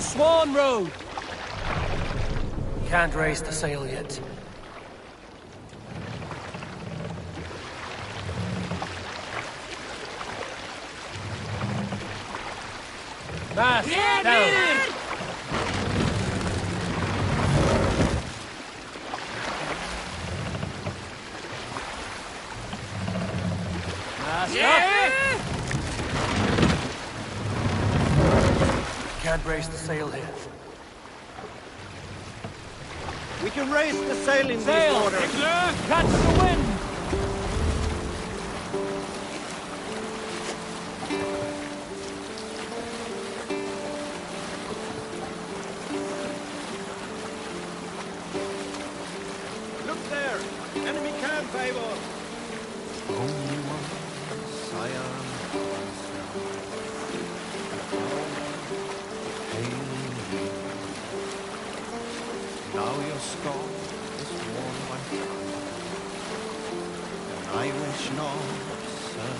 Swan Road! Can't raise the sail yet. Mast down! Mast up! Can't raise the sail here. We can raise the sail in Sail! these waters. Catch the wind! Look there! Enemy camp, Eivor! Only one sire now your skull is worn by time, and I wish not, sir.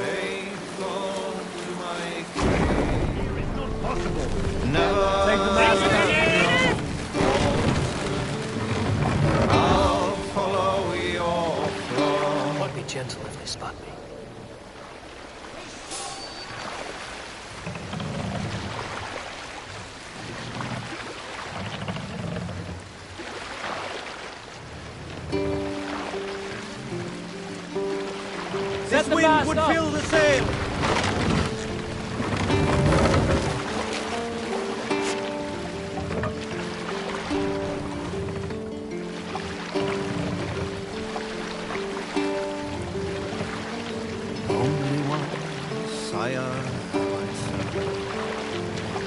Faithful to my king. Here is not possible. Never Take the mast down. I'll follow your flow. But be gentle if they spot me. This the wind mast would up. fill the sail! Only one sire have I served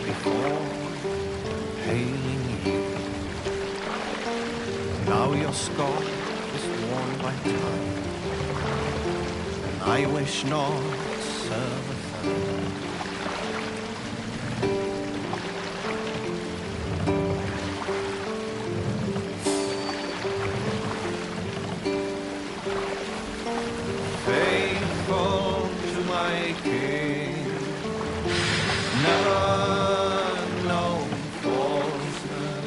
before hailing you. Now your scar is worn by time, and I wish not serve a third. Faithful to my king, never known falseness.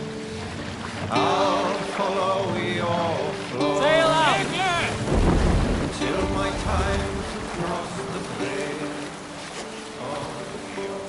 I'll follow your flow Sail out! till my time to cross the bridge of your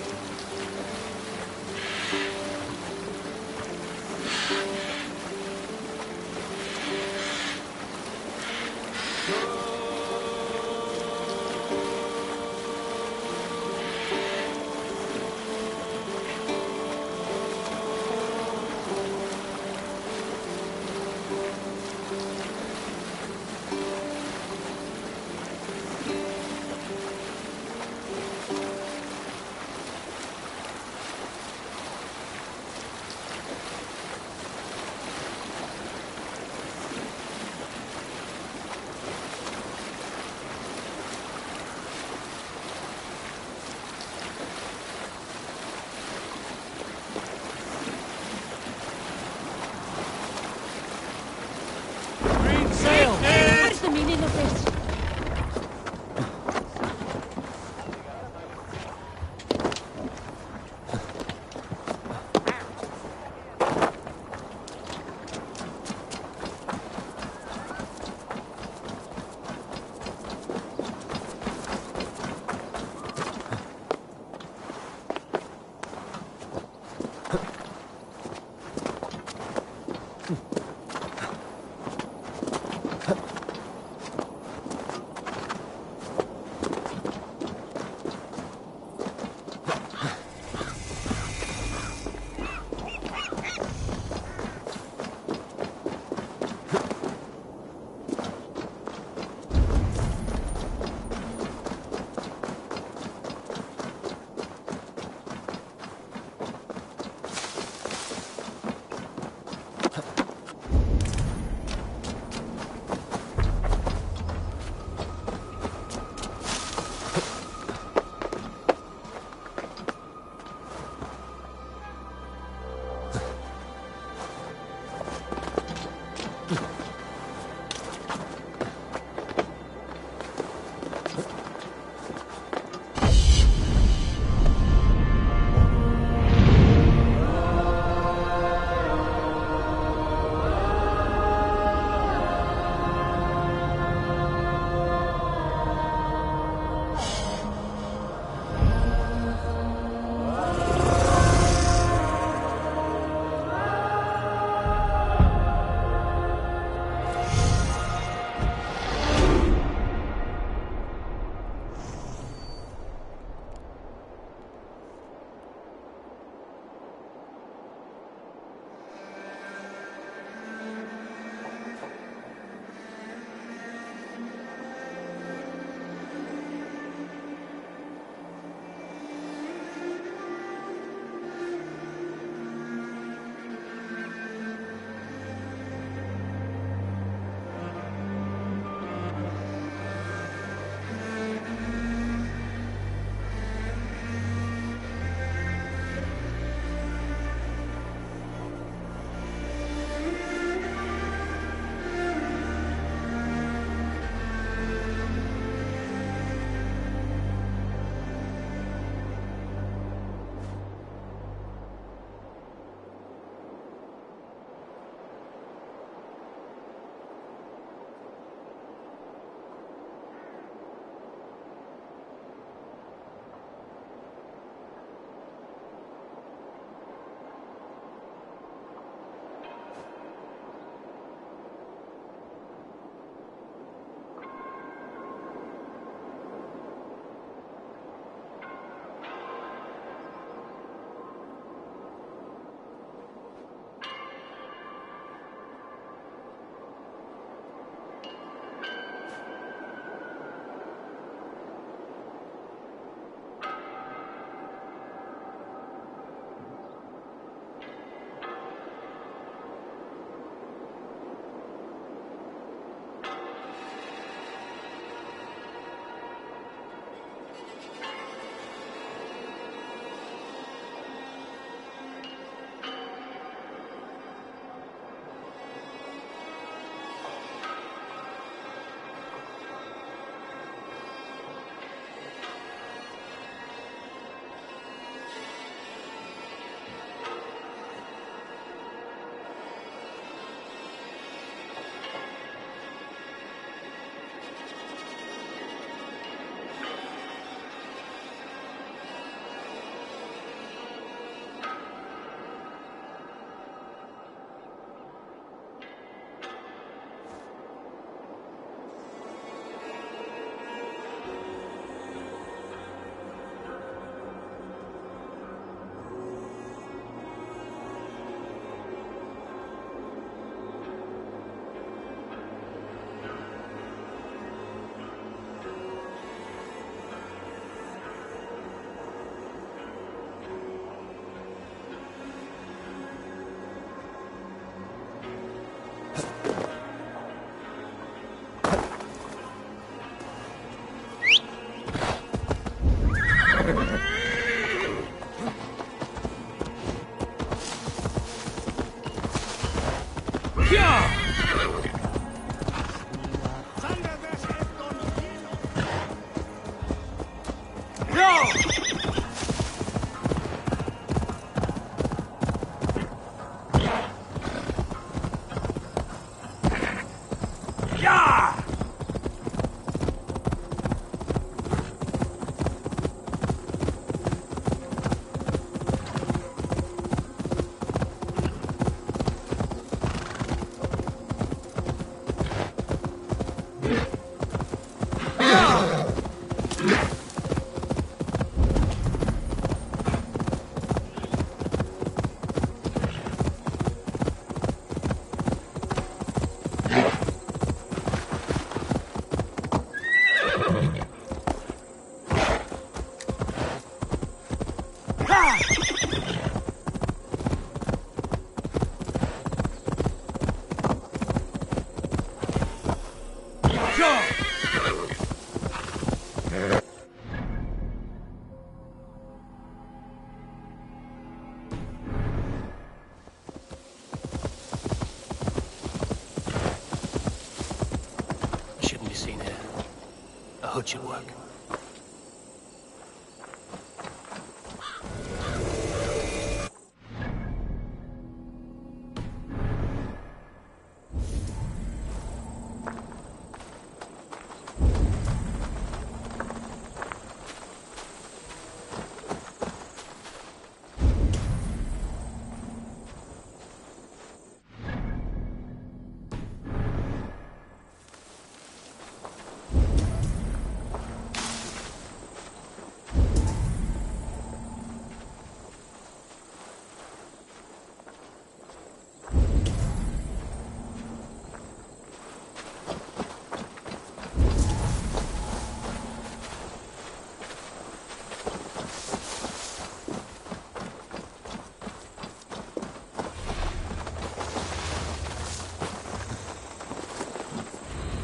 A hood should work.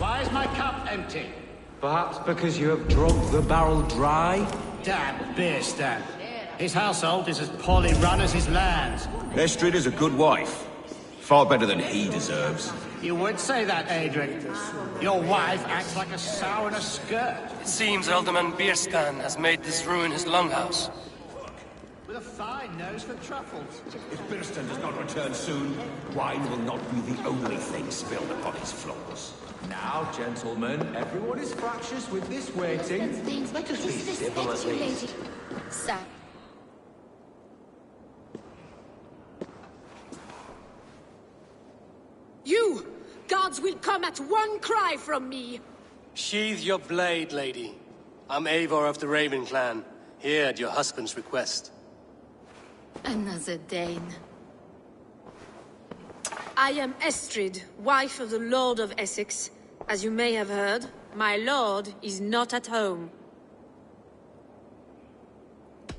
Why is my cup empty? Perhaps because you have drunk the barrel dry? Damn beer stand. His household is as poorly run as his lands. Estrid is a good wife. Far better than he deserves. You would say that, Adrian. Your wife acts like a sow in a skirt. It seems Alderman Bierstan has made this ruin his longhouse. With a fine nose for truffles. If Birston does not return soon, wine will not be the only thing spilled upon his floors. Now, gentlemen, everyone is fractious with this waiting. Let us be civil at least. Sir. You! Guards will come at one cry from me! Sheathe your blade, lady. I'm Eivor of the Raven clan, here at your husband's request. Another Dane. I am Estrid, wife of the Lord of Essex. As you may have heard, my lord is not at home.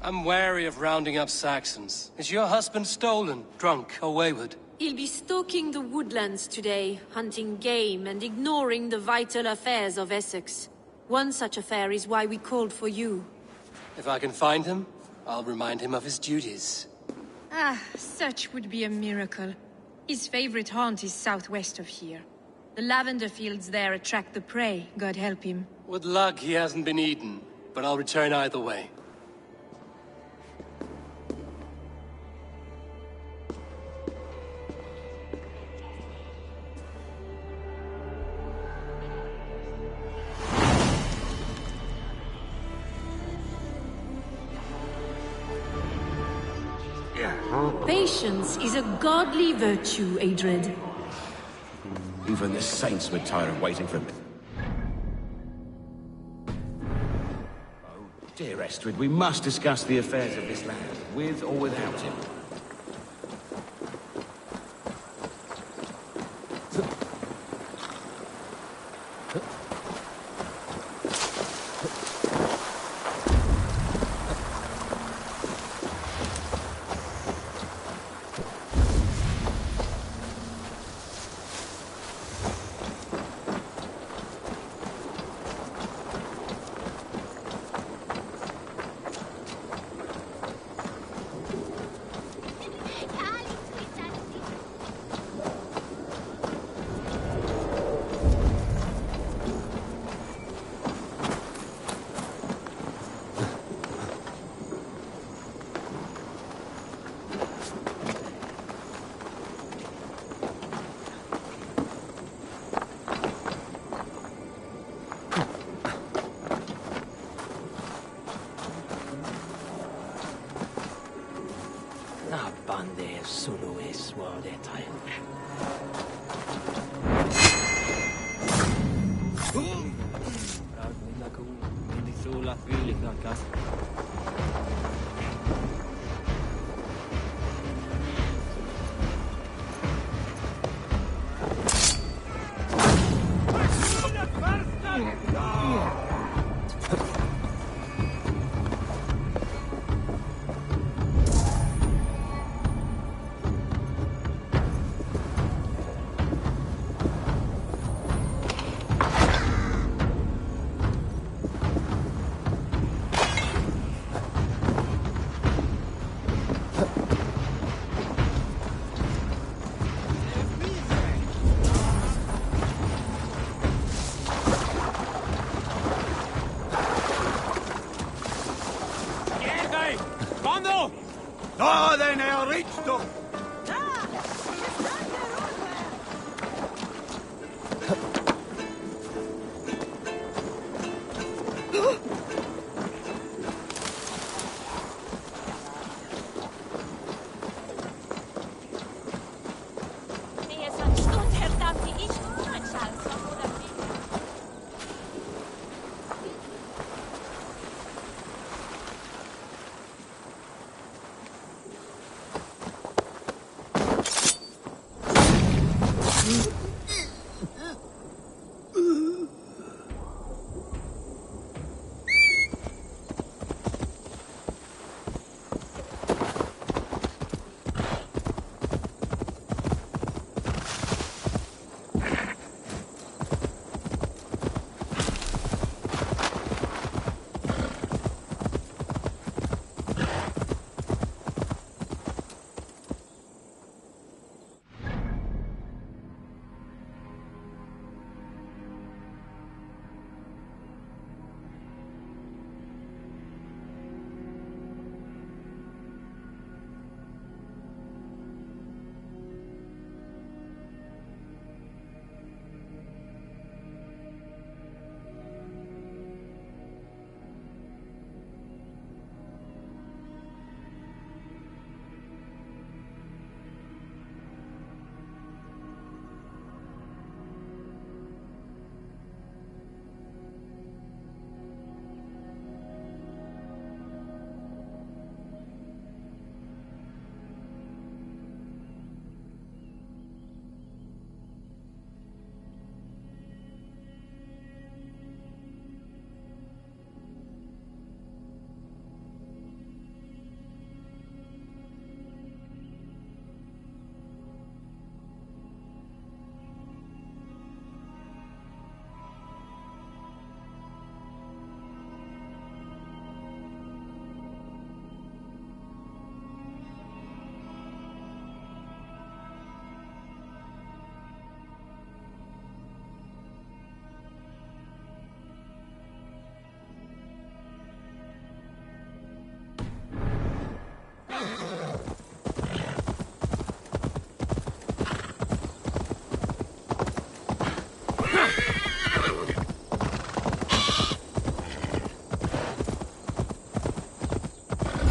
I'm wary of rounding up Saxons. Is your husband stolen, drunk, or wayward? He'll be stalking the woodlands today, hunting game and ignoring the vital affairs of Essex. One such affair is why we called for you. If I can find him, I'll remind him of his duties. Ah, such would be a miracle. His favorite haunt is southwest of here. The lavender fields there attract the prey, God help him. With luck, he hasn't been eaten, but I'll return either way. Patience is a godly virtue, Adred. Even the saints would tire of waiting for him. Oh, dear Estrid, we must discuss the affairs of this land, with or without him. Ja, den är Richter!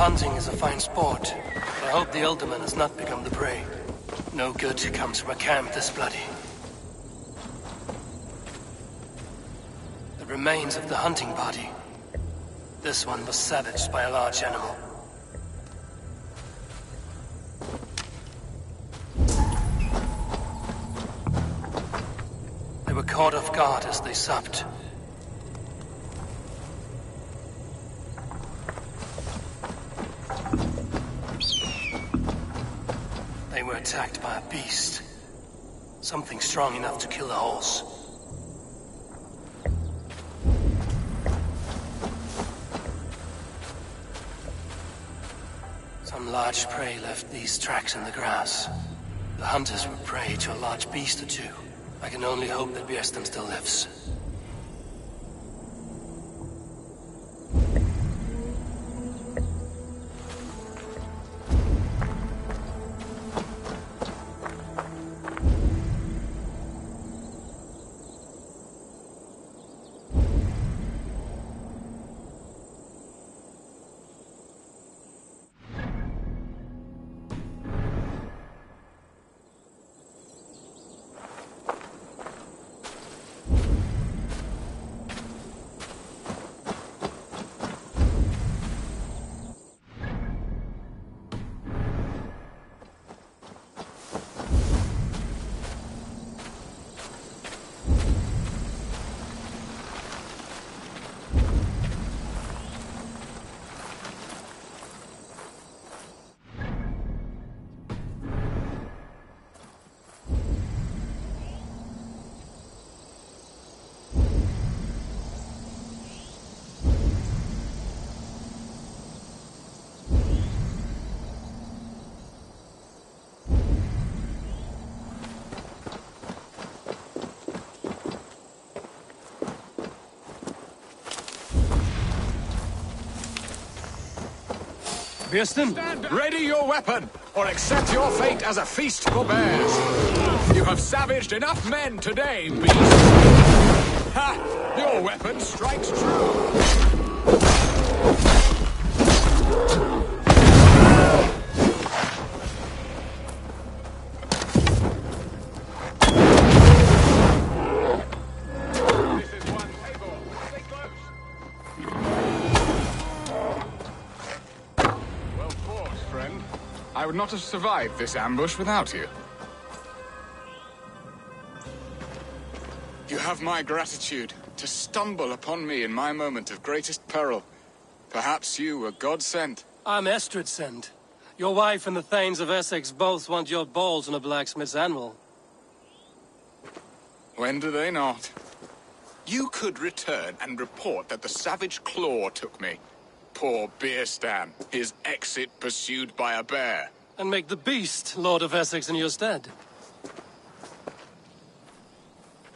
Hunting is a fine sport, but I hope the alderman has not become the prey. No good comes from a camp this bloody. The remains of the hunting party. This one was savaged by a large animal. They were caught off guard as they supped. They were attacked by a beast. Something strong enough to kill a horse. Some large prey left these tracks in the grass. The hunters were prey to a large beast or two. I can only hope that Björsten still lives. Kirsten? Ready your weapon, or accept your fate as a feast for bears. You have savaged enough men today, beast. Ha! Your weapon strikes true. I would not have survived this ambush without you. You have my gratitude to stumble upon me in my moment of greatest peril. Perhaps you were God sent. I'm Estrid sent. Your wife and the Thanes of Essex both want your balls on a blacksmith's anvil. When do they not? You could return and report that the savage Claw took me. Poor Beerstan, his exit pursued by a bear. And make the beast Lord of Essex in your stead.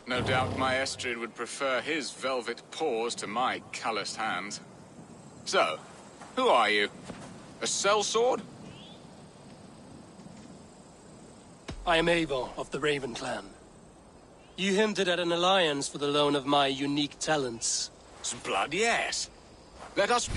No doubt my Estrid would prefer his velvet paws to my calloused hands. So, who are you? A sellsword? I am Eivor of the Raven clan. You hinted at an alliance for the loan of my unique talents. Blood, yes. Let us...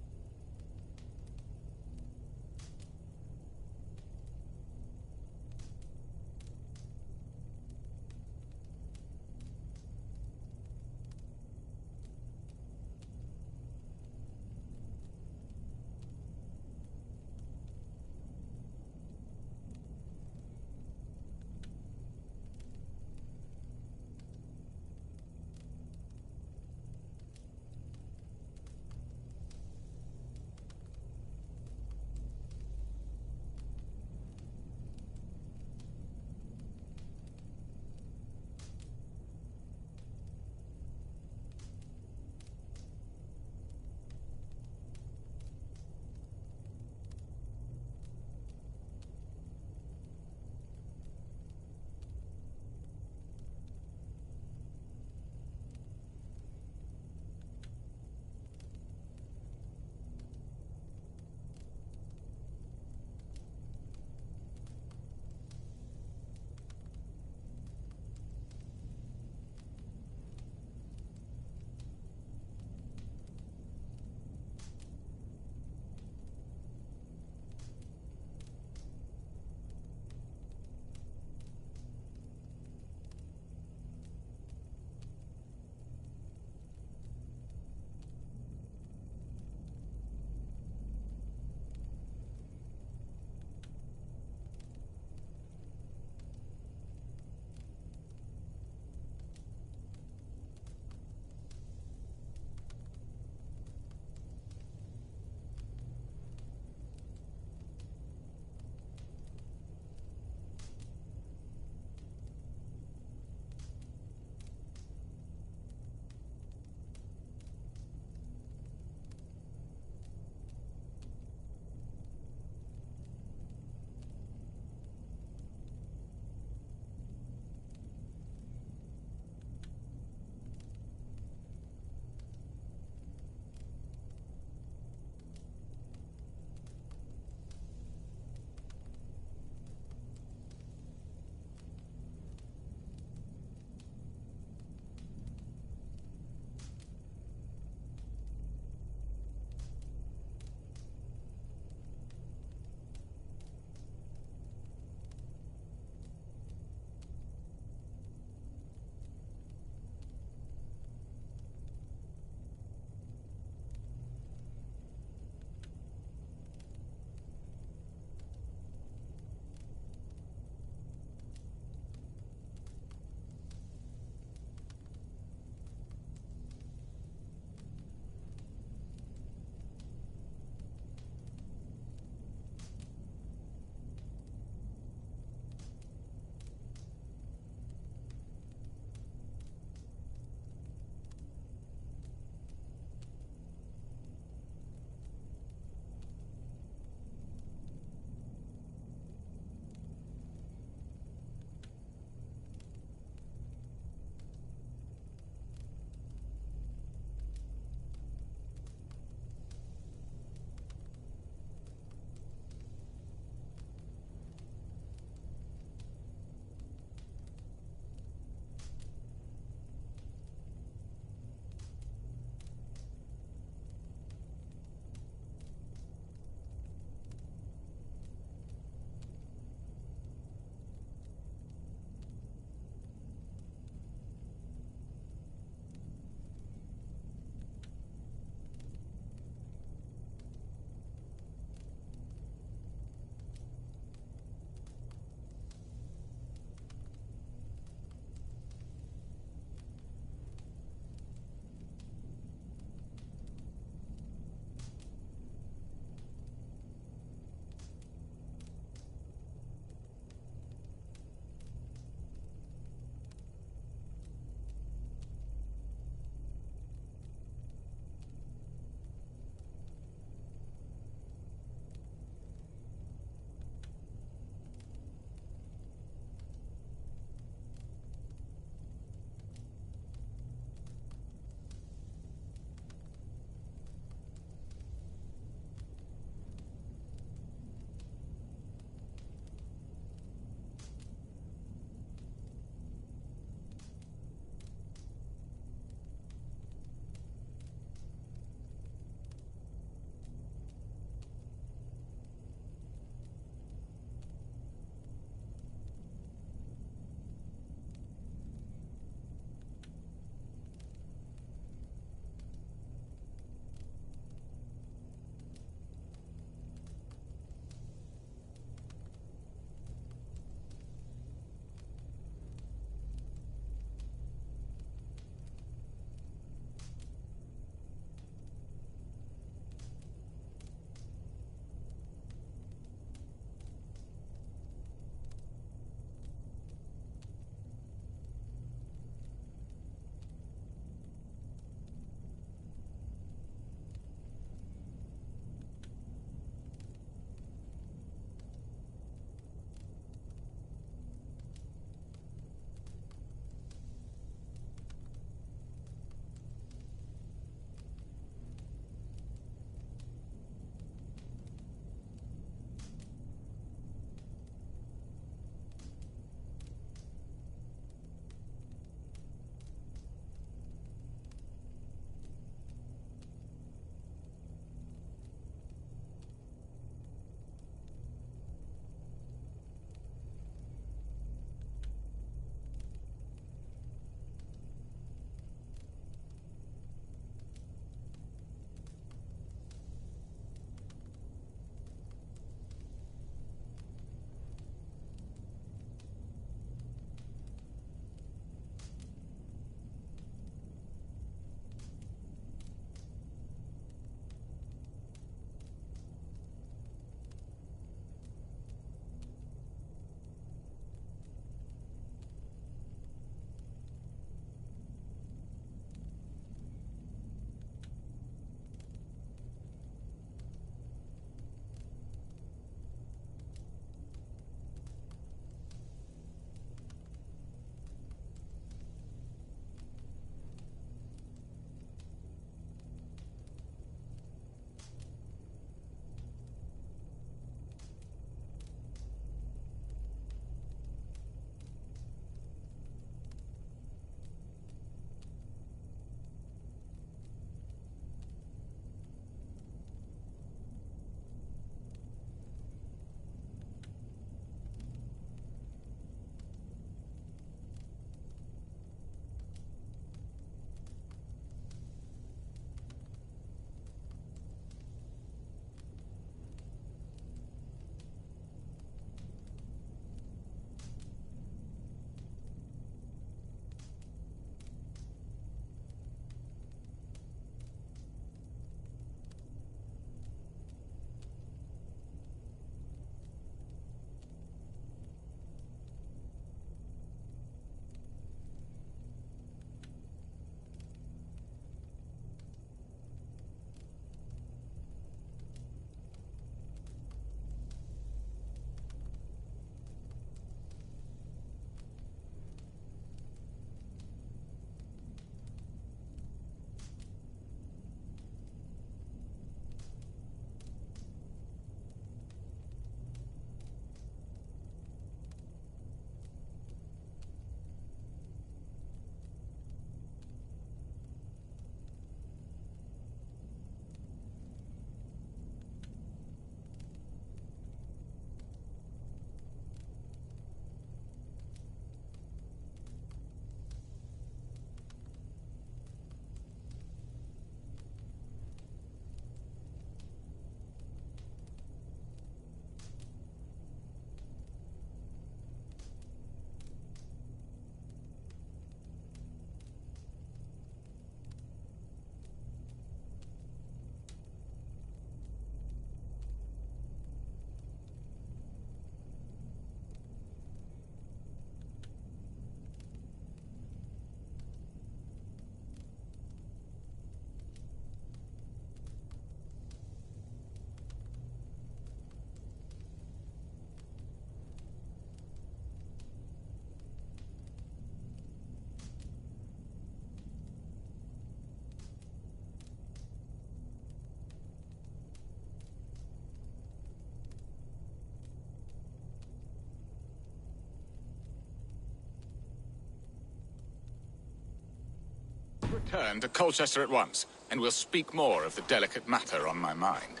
Turn to Colchester at once, and we'll speak more of the delicate matter on my mind.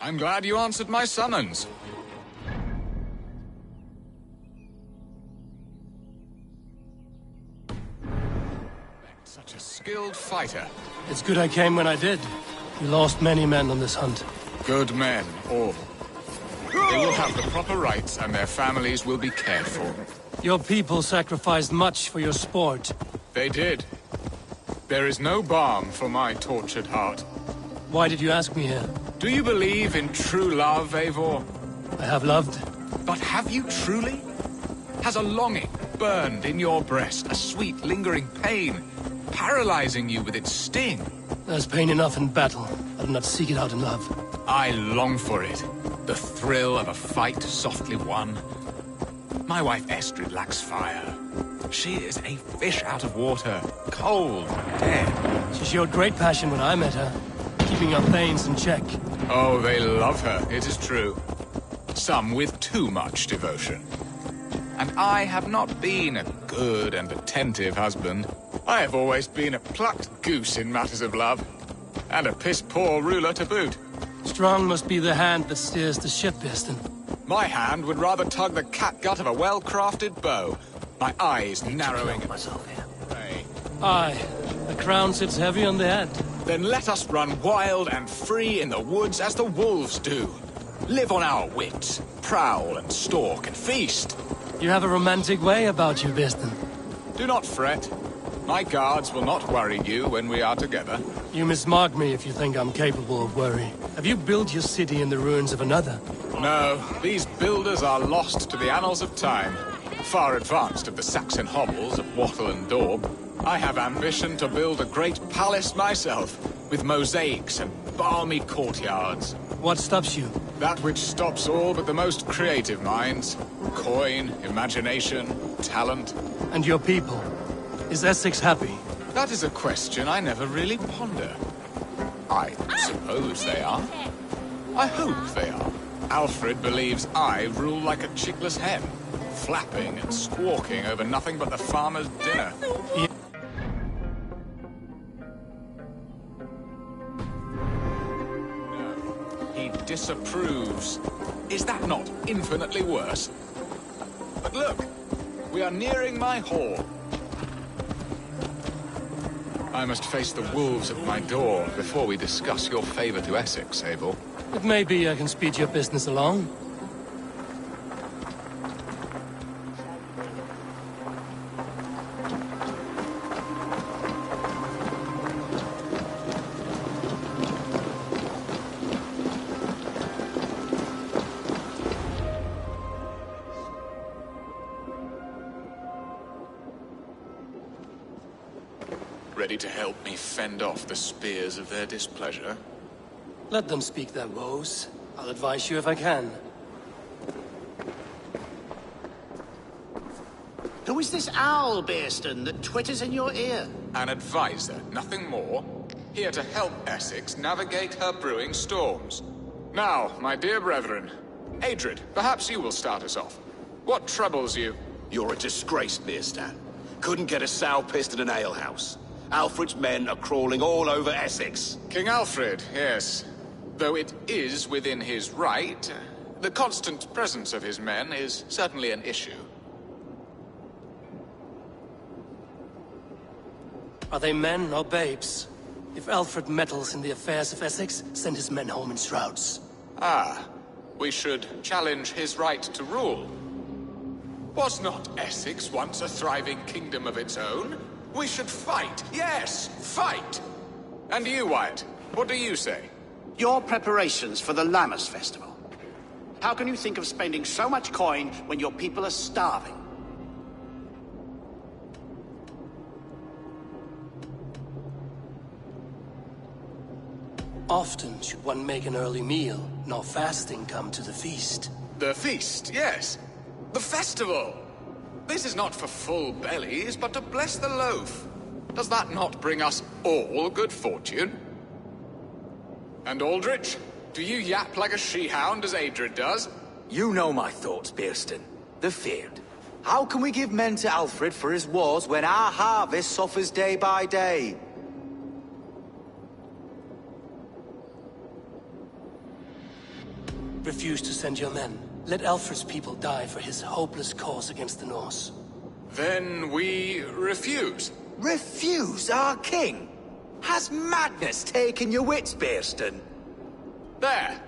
I'm glad you answered my summons. Such a skilled fighter. It's good I came when I did. We lost many men on this hunt. Good men, all. They will have the proper rights, and their families will be cared for. Your people sacrificed much for your sport. They did. There is no balm for my tortured heart. Why did you ask me here? Do you believe in true love, Eivor? I have loved. But have you truly? Has a longing burned in your breast, a sweet, lingering pain, paralyzing you with its sting? There's pain enough in battle. I do not seek it out in love. I long for it. The thrill of a fight softly won. My wife Estrid lacks fire. She is a fish out of water, cold, dead. She showed great passion when I met her, keeping her thanes in check. Oh, they love her, it is true. Some with too much devotion. And I have not been a good and attentive husband. I have always been a plucked goose in matters of love. And a piss-poor ruler to boot. Strong must be the hand that steers the ship, Biston. My hand would rather tug the catgut of a well-crafted bow. My eyes narrowing. Myself here. Aye, the crown sits heavy on the head. Then let us run wild and free in the woods as the wolves do. Live on our wits, prowl and stalk and feast. You have a romantic way about you, Biston. Do not fret. My guards will not worry you when we are together. You mismark me if you think I'm capable of worry. Have you built your city in the ruins of another? No, these builders are lost to the annals of time. Far advanced of the Saxon hovels of Wattle and Daub. I have ambition to build a great palace myself, with mosaics and balmy courtyards. What stops you? That which stops all but the most creative minds. Coin, imagination, talent. And your people? Is Essex happy? That is a question I never really ponder. I suppose they are. I hope they are. Alfred believes I rule like a chickless hen, flapping and squawking over nothing but the farmer's dinner. No, he disapproves. Is that not infinitely worse? But look, we are nearing my hall. I must face the wolves at my door before we discuss your favor to Essex, Abel. It may be I can speed your business along. Ready to help me fend off the spears of their displeasure? Let them speak their woes. I'll advise you if I can. Who is this owl, Bearston, that twitters in your ear? An advisor, nothing more. Here to help Essex navigate her brewing storms. Now, my dear brethren, Adrid, perhaps you will start us off. What troubles you? You're a disgrace, Bearstan. Couldn't get a sow pissed in an alehouse. Alfred's men are crawling all over Essex. King Alfred, yes. Though it is within his right, the constant presence of his men is certainly an issue. Are they men or babes? If Alfred meddles in the affairs of Essex, send his men home in shrouds. Ah, we should challenge his right to rule. Was not Essex once a thriving kingdom of its own? We should fight, yes, fight! And you, Wyatt, what do you say? Your preparations for the Lammas festival. How can you think of spending so much coin when your people are starving? Often should one make an early meal, nor fasting come to the feast. The feast, yes. The festival! This is not for full bellies, but to bless the loaf. Does that not bring us all good fortune? And Aldrich, do you yap like a she-hound as Adrid does? You know my thoughts, Bearston. The feared. How can we give men to Alfred for his wars when our harvest suffers day by day? refuse to send your men. Let Alfred's people die for his hopeless cause against the Norse. Then we refuse. Refuse our king? Has madness taken your wits, Bearston? There.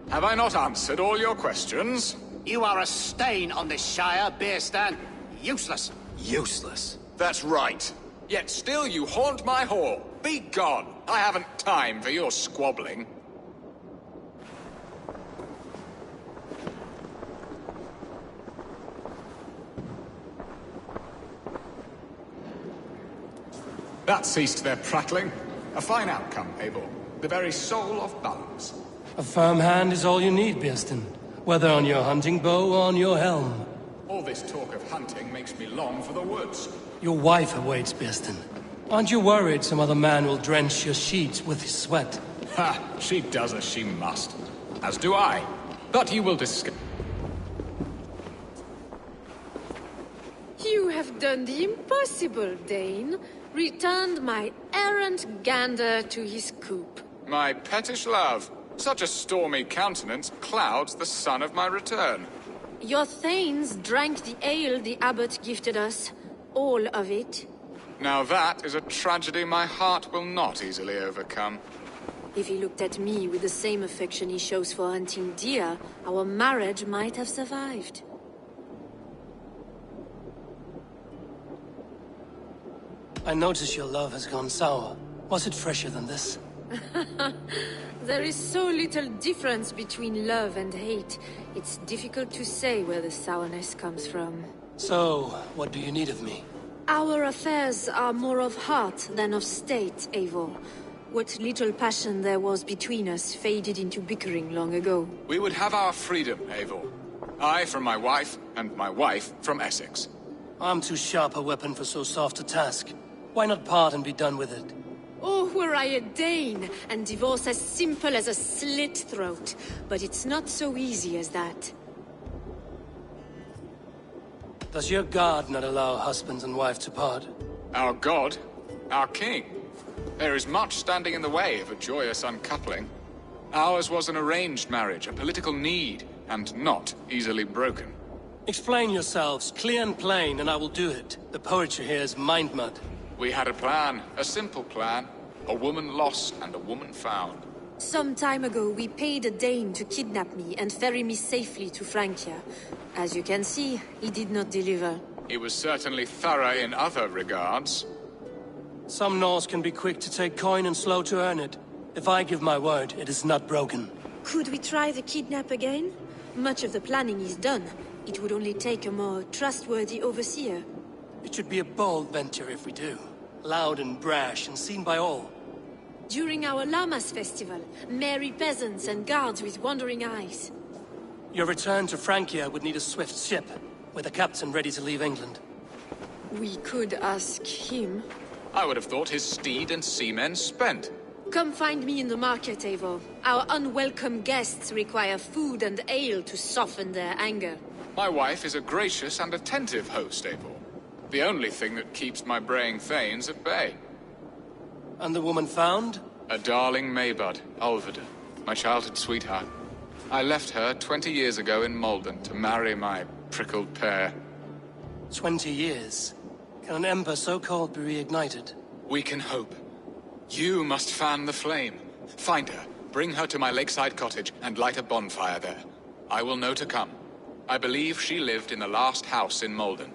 Have I not answered all your questions? You are a stain on this Shire, Bearstan. Useless. Useless. That's right. Yet still you haunt my hall. Be gone. I haven't time for your squabbling. That ceased their prattling. A fine outcome, Eivor. The very soul of balance. A firm hand is all you need, Bearston. Whether on your hunting bow or on your helm. All this talk of hunting makes me long for the woods. Your wife awaits, Bearston. Aren't you worried some other man will drench your sheets with his sweat? Ha! She does as she must. As do I. But you will discuss. You have done the impossible, Dane. Returned my errant gander to his coop. My pettish love. Such a stormy countenance clouds the sun of my return. Your thanes drank the ale the abbot gifted us. All of it. Now that is a tragedy my heart will not easily overcome. If he looked at me with the same affection he shows for hunting deer, our marriage might have survived. I notice your love has gone sour. Was it fresher than this? There is so little difference between love and hate. It's difficult to say where the sourness comes from. So, what do you need of me? Our affairs are more of heart than of state, Eivor. What little passion there was between us faded into bickering long ago. We would have our freedom, Eivor. I from my wife, and my wife from Essex. I'm too sharp a weapon for so soft a task. Why not part and be done with it? Oh, were I a Dane, and divorce as simple as a slit throat. But it's not so easy as that. Does your god not allow husbands and wife to part? Our god? Our king? There is much standing in the way of a joyous uncoupling. Ours was an arranged marriage, a political need, and not easily broken. Explain yourselves, clear and plain, and I will do it. The poetry here is mind mud. We had a plan, a simple plan. A woman lost and a woman found. Some time ago, we paid a Dane to kidnap me and ferry me safely to Francia. As you can see, he did not deliver. He was certainly thorough in other regards. Some Norse can be quick to take coin and slow to earn it. If I give my word, it is not broken. Could we try the kidnap again? Much of the planning is done. It would only take a more trustworthy overseer. It should be a bold venture if we do. Loud and brash and seen by all. During our Llamas festival, merry peasants and guards with wandering eyes. Your return to Francia would need a swift ship, with a captain ready to leave England. We could ask him. I would have thought his steed and seamen spent. Come find me in the market, Eivor. Our unwelcome guests require food and ale to soften their anger. My wife is a gracious and attentive host, Eivor. The only thing that keeps my braying thanes at bay. And the woman found? A darling Maybud, Alvida, my childhood sweetheart. I left her 20 years ago in Malden to marry my prickled pear. 20 years? Can an ember so cold be reignited? We can hope. You must fan the flame. Find her, bring her to my lakeside cottage, and light a bonfire there. I will know to come. I believe she lived in the last house in Malden.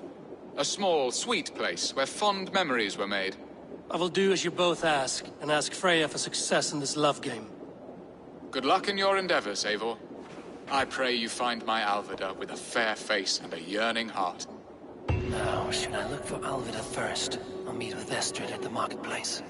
A small, sweet place where fond memories were made. I will do as you both ask, and ask Freya for success in this love game. Good luck in your endeavors, Eivor. I pray you find my Alvida with a fair face and a yearning heart. Now, should I look for Alvida first? I'll meet with Estrid at the marketplace.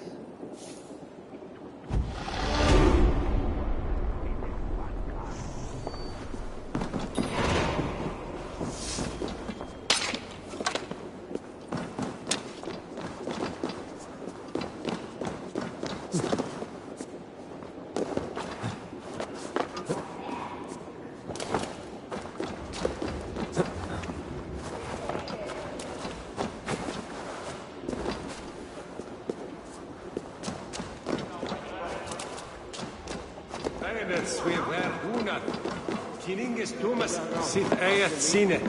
Tininges Thomas sit eiet sinne.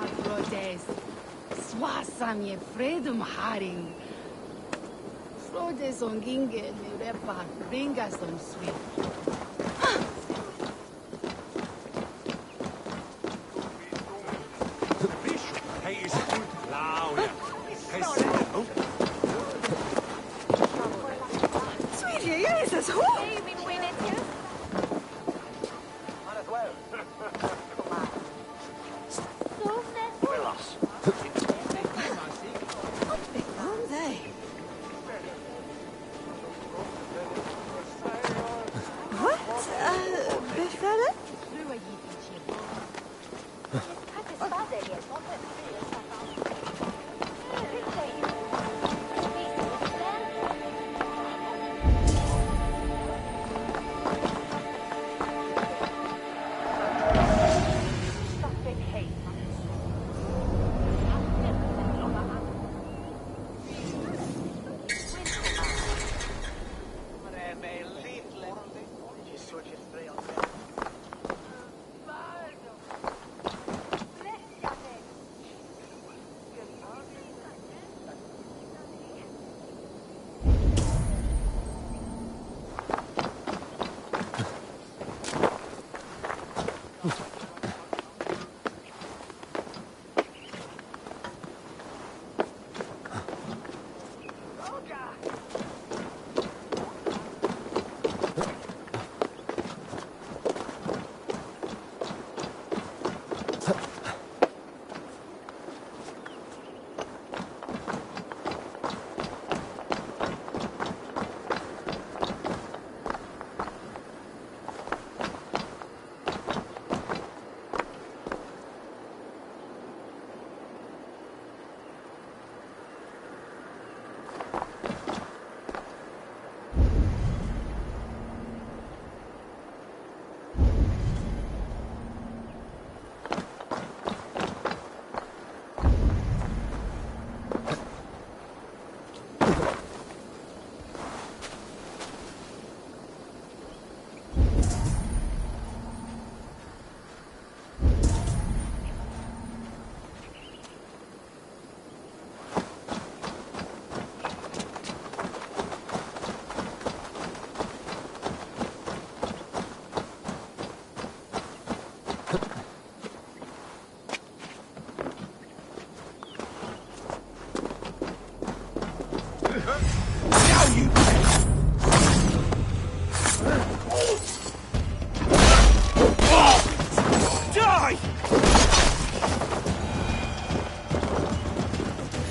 Afrodes. Swasam je fredum haring. Frodes on gingen repa bringas on sweet. Hij is goed lauw. Hij zegt... Sweetie, Jesus, who?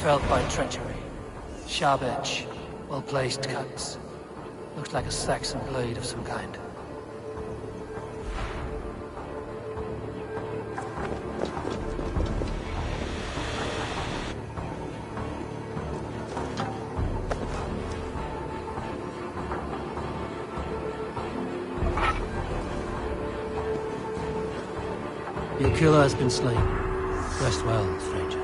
Felled by treachery. Sharp edge. Well-placed cuts. Looks like a Saxon blade of some kind. Your killer has been slain. Rest well, stranger.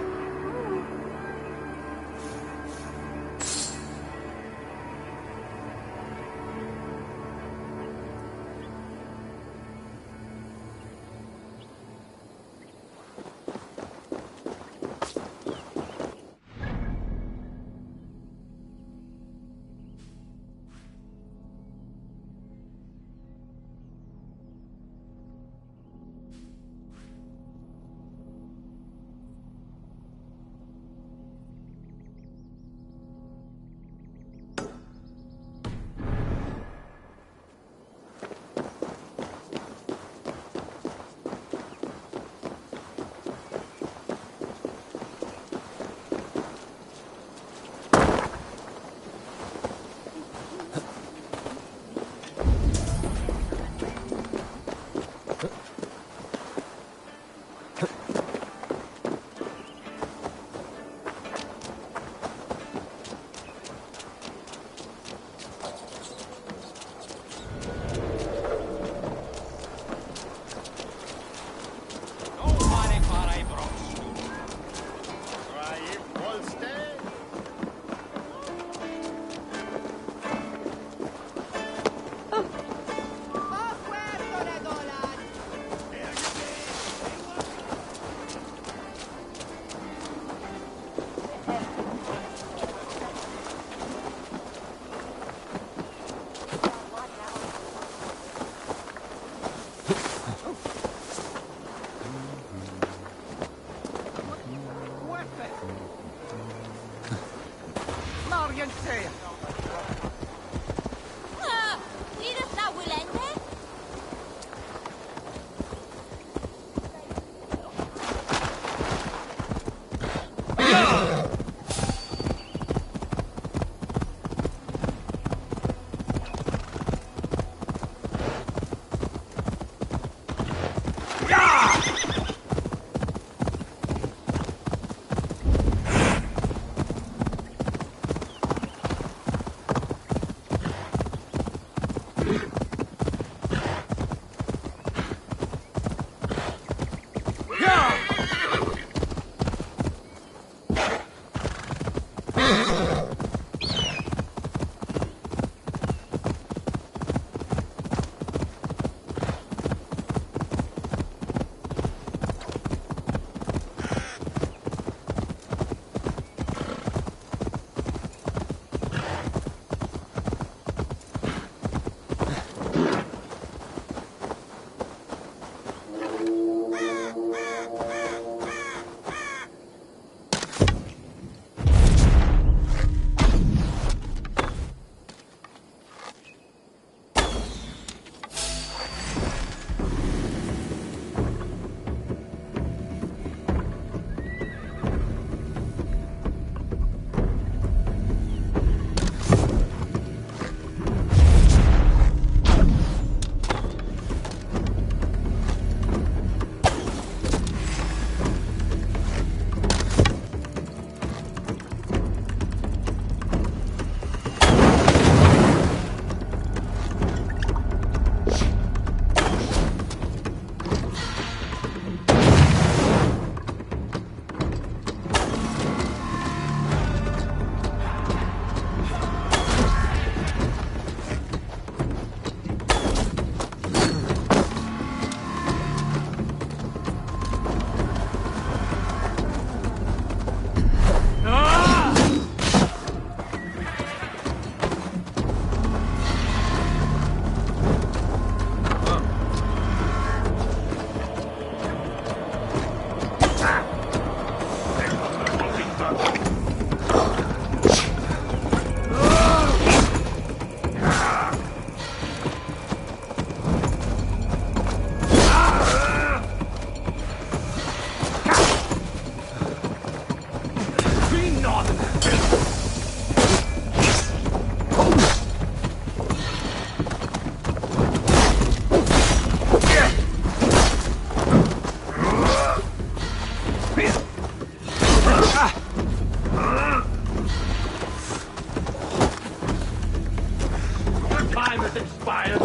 climate inspired.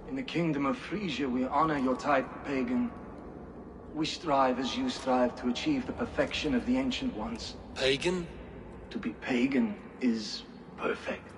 In the kingdom of Frisia, we honor your type, pagan. We strive as you strive to achieve the perfection of the ancient ones. Pagan? To be pagan is perfect.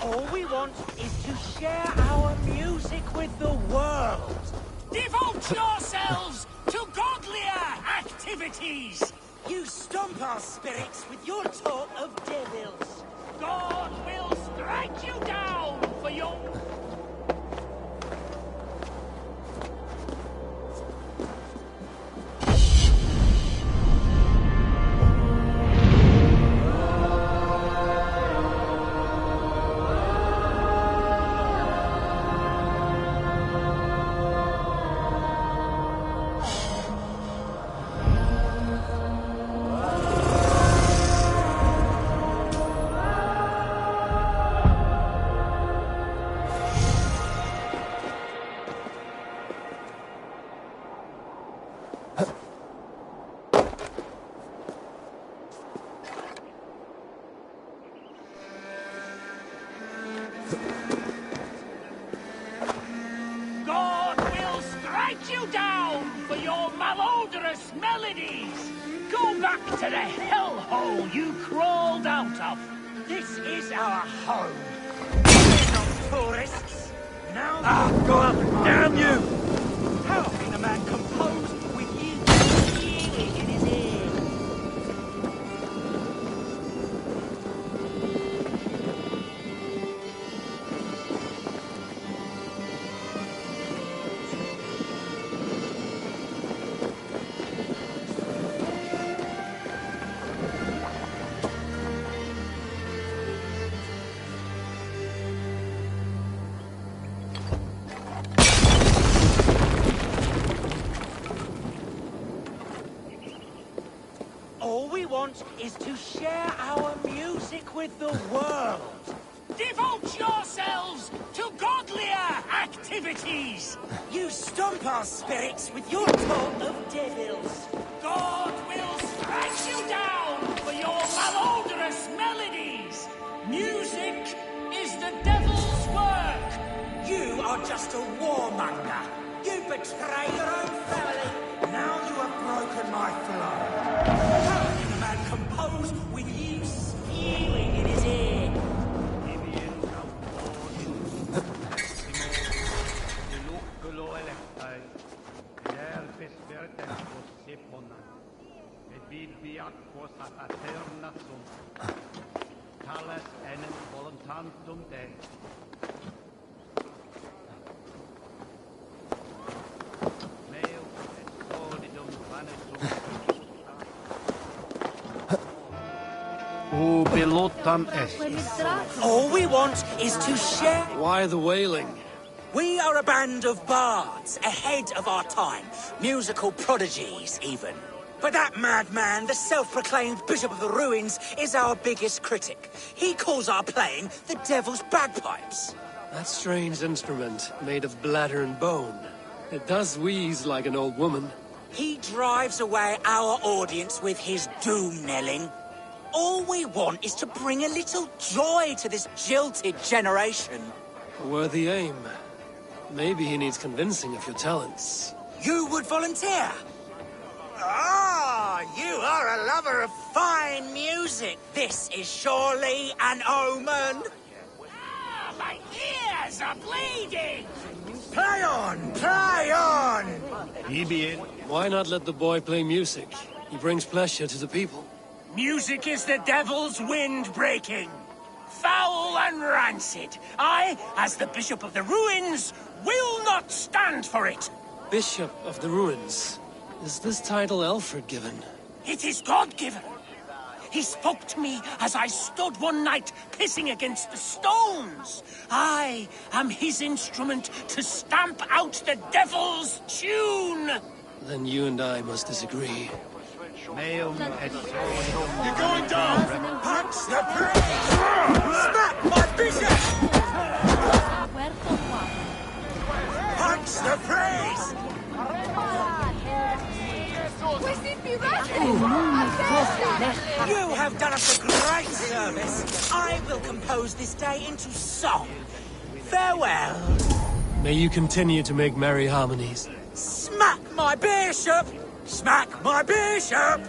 All we want is to share our music with the world. Devote yourselves to godlier activities! You stomp our spirits with your talk of devils. God will strike you down for your... God will strike you down for your malodorous melodies! Go back to the hellhole you crawled out of! This is our home. We're not tourists. Now Go up, damn you! how can a man compose with you squealing in his ear? All we want is to share our music with the world. Devote yourselves to godlier activities! You stomp our spirits with your talk of devils. God will strike you down for your malodorous melodies! Music is the devil's work! You are just a warmonger. You betray your own family. Now you have broken my flow. How can a man compose with you spewing in his ear? All we want is to share. Why the wailing? We are a band of bards, ahead of our time. Musical prodigies, even. But that madman, the self-proclaimed Bishop of the Ruins, is our biggest critic. He calls our playing the Devil's Bagpipes. That strange instrument, made of bladder and bone. It does wheeze like an old woman. He drives away our audience with his doom-knelling. All we want is to bring a little joy to this jilted generation. A worthy aim. Maybe he needs convincing of your talents. You would volunteer? Ah, you are a lover of fine music. This is surely an omen. Ah, my ears are bleeding! Play on, play on! Why not let the boy play music? He brings pleasure to the people. Music is the devil's wind breaking. Foul and rancid. I, as the Bishop of the Ruins, will not stand for it. Bishop of the Ruins. Is this title Alfred given? It is God-given. He spoke to me as I stood one night pissing against the stones. I am his instrument to stamp out the devil's tune. Then you and I must disagree. You're going down! Punch the praise! Smack my bishop! Punch the praise! You have done us a great service. I will compose this day into song. Farewell. May you continue to make merry harmonies. Smack my bishop! Smack my bishop!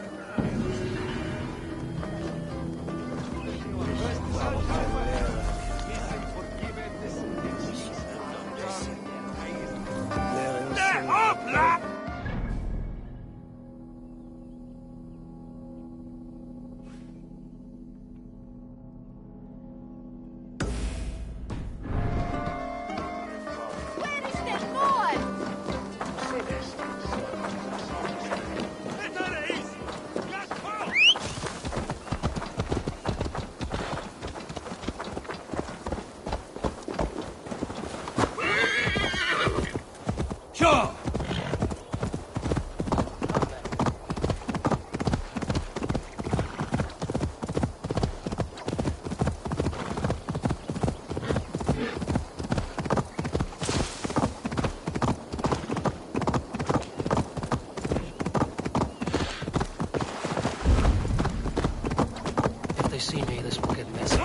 If they see me, this will get messy.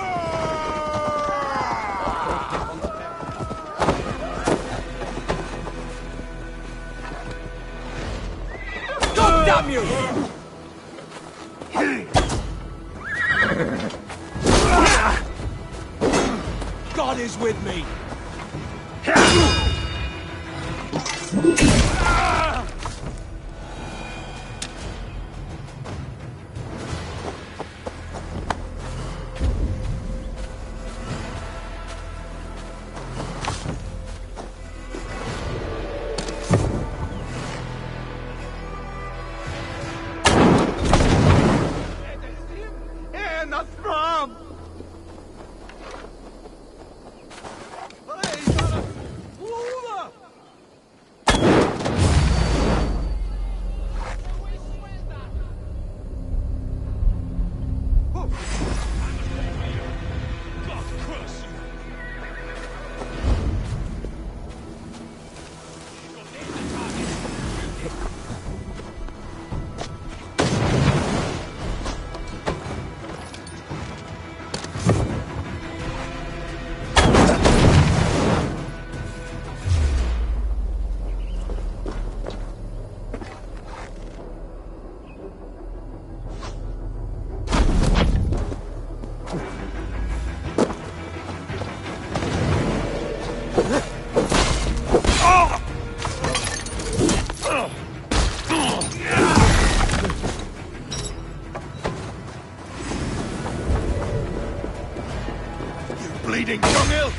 God damn you! God is with me! Bleeding dunghill!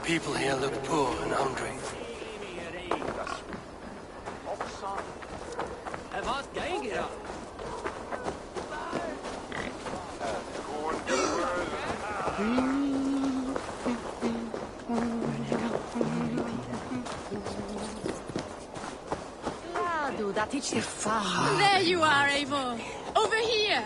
people here look poor and hungry. There you are, Eivor. Over here.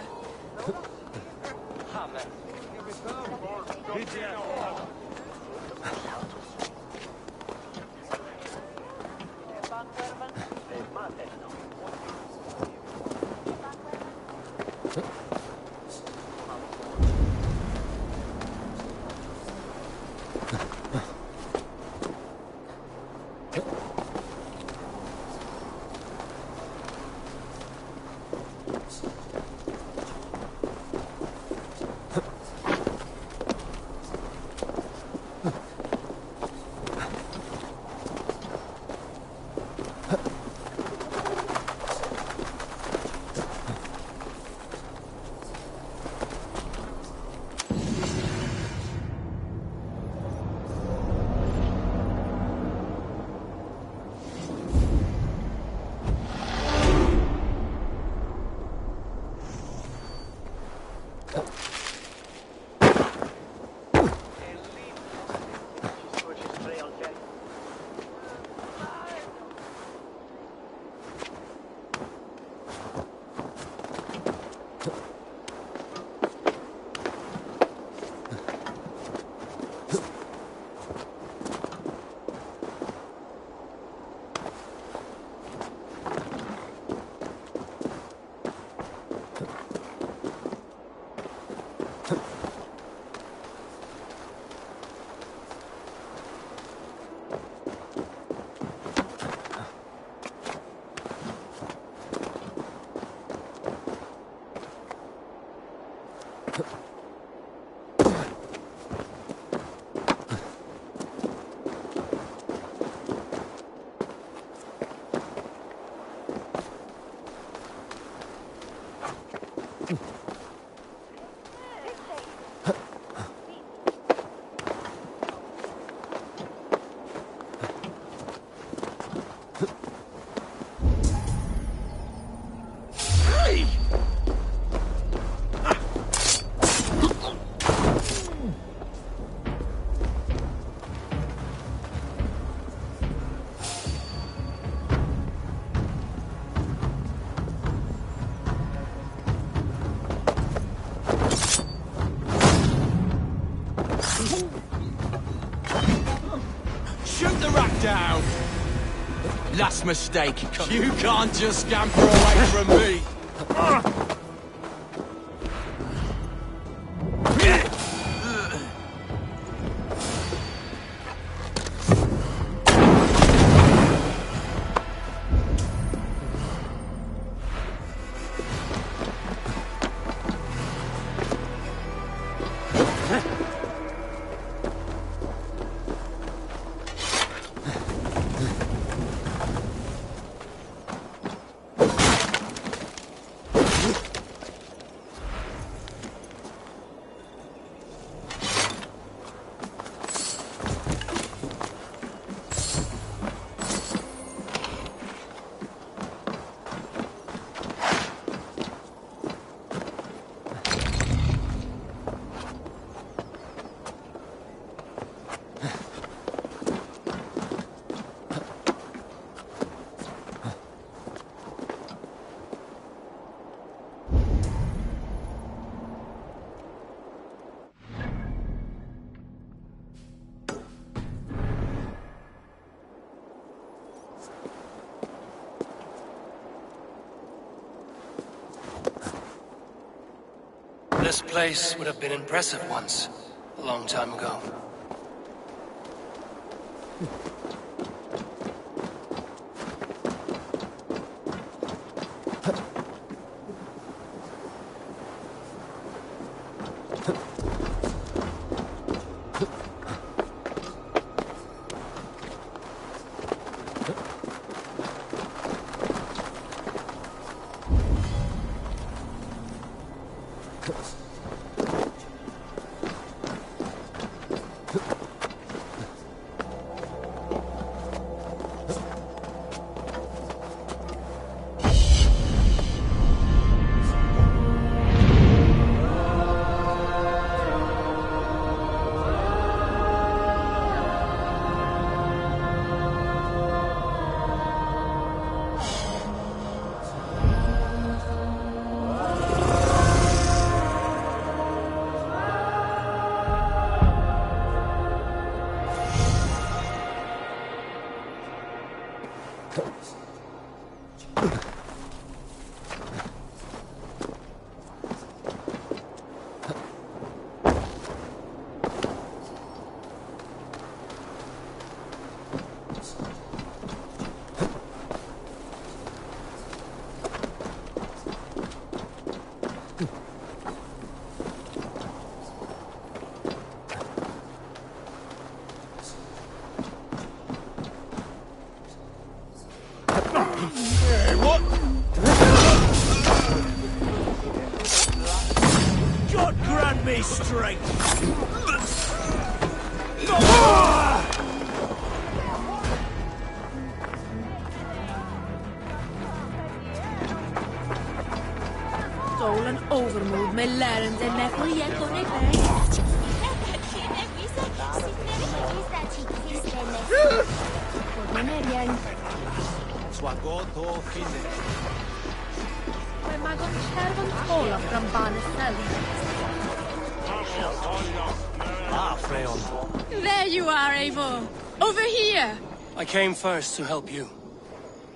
Down. Last mistake. You can't just scamper away from me. This place would have been impressive once, a long time ago. hold me straight. Stolen overmoed med læreren er med på hjelp og There you are, Eivor. Over here. I came first to help you.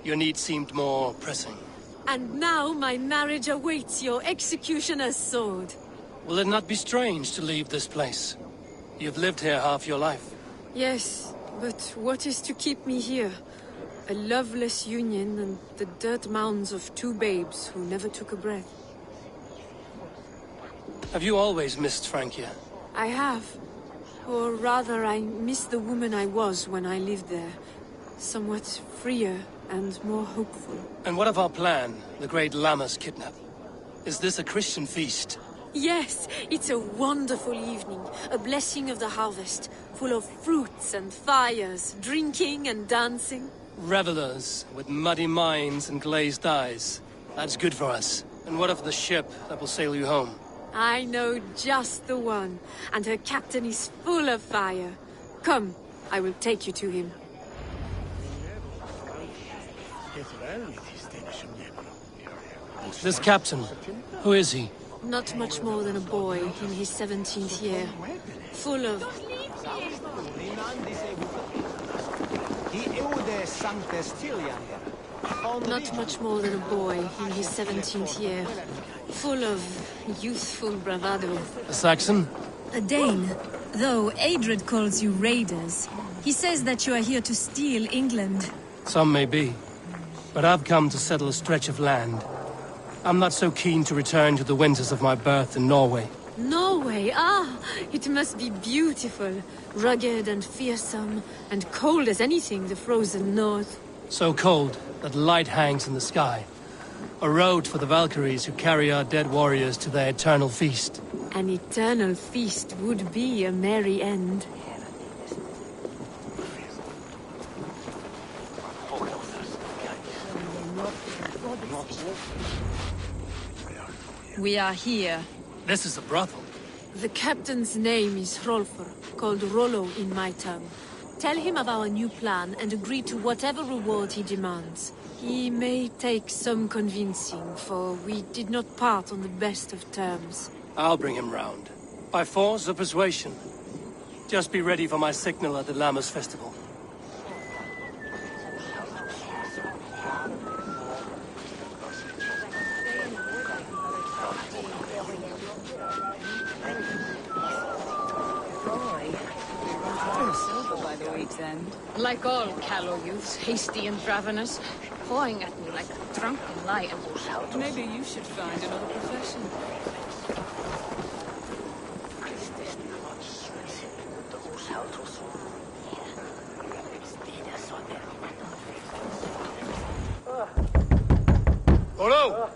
Your need seemed more pressing. And now my marriage awaits your executioner's sword. Will it not be strange to leave this place? You've lived here half your life. Yes, but what is to keep me here? A loveless union and the dirt mounds of two babes who never took a breath. Have you always missed Francia? I have. Or rather, I miss the woman I was when I lived there. Somewhat freer and more hopeful. And what of our plan, the great Lammas kidnap? Is this a Christian feast? Yes, it's a wonderful evening. A blessing of the harvest, full of fruits and fires, drinking and dancing. Revelers with muddy minds and glazed eyes. That's good for us. And what of the ship that will sail you home? I know just the one, and her captain is full of fire. Come, I will take you to him. This captain, who is he? Not much more than a boy in his 17th year. Full of... Not much more than a boy in his 17th year. Full of youthful bravado. A Saxon? A Dane. Though Adred calls you raiders. He says that you are here to steal England. Some may be. But I've come to settle a stretch of land. I'm not so keen to return to the winters of my birth in Norway. Norway? Ah, it must be beautiful. Rugged and fearsome, and cold as anything the frozen north. So cold that light hangs in the sky. A road for the Valkyries who carry our dead warriors to their eternal feast. An eternal feast would be a merry end. We are here. This is a brothel. The captain's name is Hrolfr, called Rollo in my tongue. Tell him of our new plan and agree to whatever reward he demands. He may take some convincing, for we did not part on the best of terms. I'll bring him round. By force or persuasion. Just be ready for my signal at the Lammas festival. Like all callow youths, hasty and ravenous, pawing at me like a drunken lion. Maybe you should find another profession. Rollo!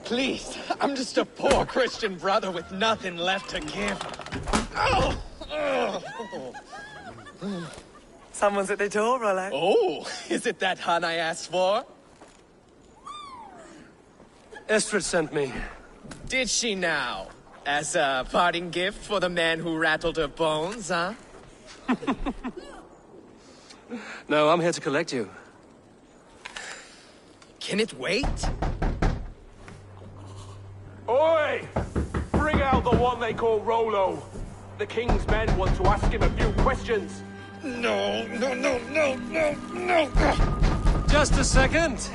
Please, I'm just a poor Christian brother with nothing left to give. Oh! Someone's at the door, Rollo. Oh, is it that hun I asked for? Estrid sent me. Did she now? As a parting gift for the man who rattled her bones, huh? No, I'm here to collect you. Can it wait? Oi! Bring out the one they call Rollo. The king's men want to ask him a few questions. No. Just a second.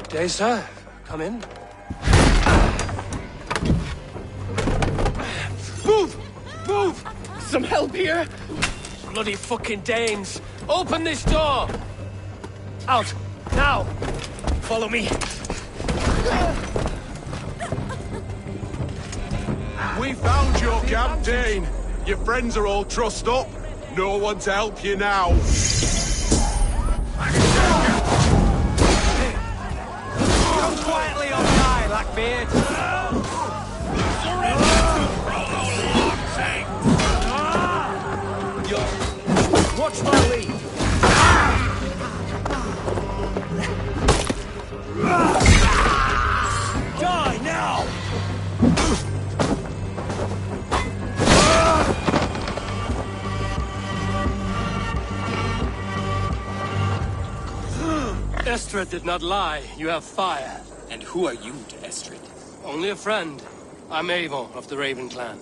Day, sir. Come in. Move! Move! Some help here? Bloody fucking Danes! Open this door! Out! Now! Follow me. We found your camp, Dane. Your friends are all trussed up. No one to help you now. Come quietly on by, Blackbeard. Surrender to Rollo Longshanks! Watch my lead. Die now! Estrid did not lie. You have fire. And who are you to Estrid? Only a friend. I'm Avon of the Raven clan.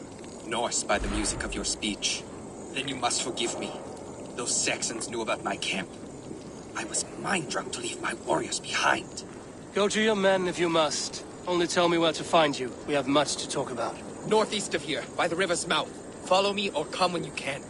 Norse by the music of your speech. Then you must forgive me. Those Saxons knew about my camp. I was mind-drunk to leave my warriors behind. Go to your men if you must. Only tell me where to find you. We have much to talk about. Northeast of here, by the river's mouth. Follow me or come when you can.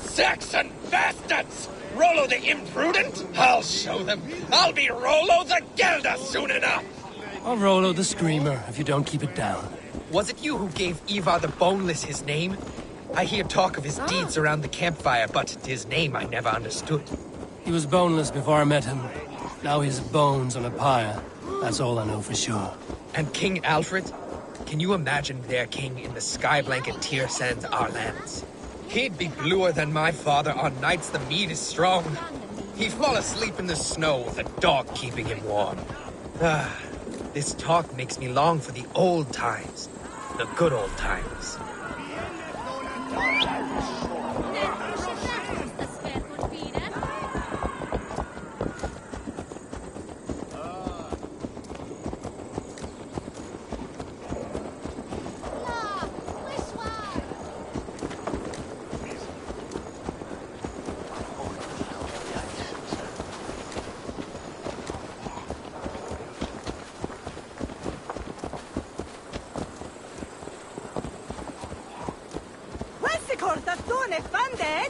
Saxon bastards! Rollo the imprudent? I'll show them. I'll be Rollo the Gelder soon enough! Or Rollo the Screamer, if you don't keep it down. Was it you who gave Ivar the Boneless his name? I hear talk of his deeds around the campfire, but his name I never understood. He was boneless before I met him. Now he's bones on a pyre. That's all I know for sure. And King Alfred? Can you imagine their king in the sky blanket tier sands our lands? He'd be bluer than my father on nights the mead is strong. He'd fall asleep in the snow with a dog keeping him warm. This talk makes me long for the old times. The good old times.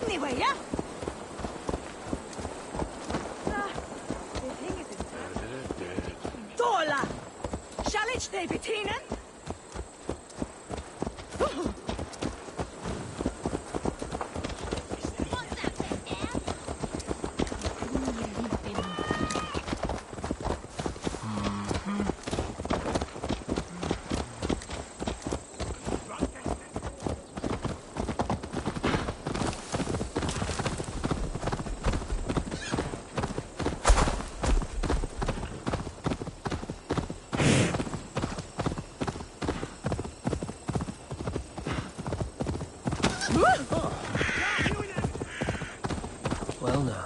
Anyway, yeah? Dola! Shalich de Betinen? Well now.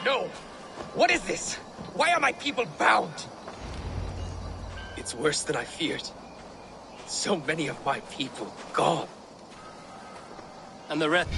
No! What is this? Why are my people bound? It's worse than I feared. So many of my people gone. And the rest...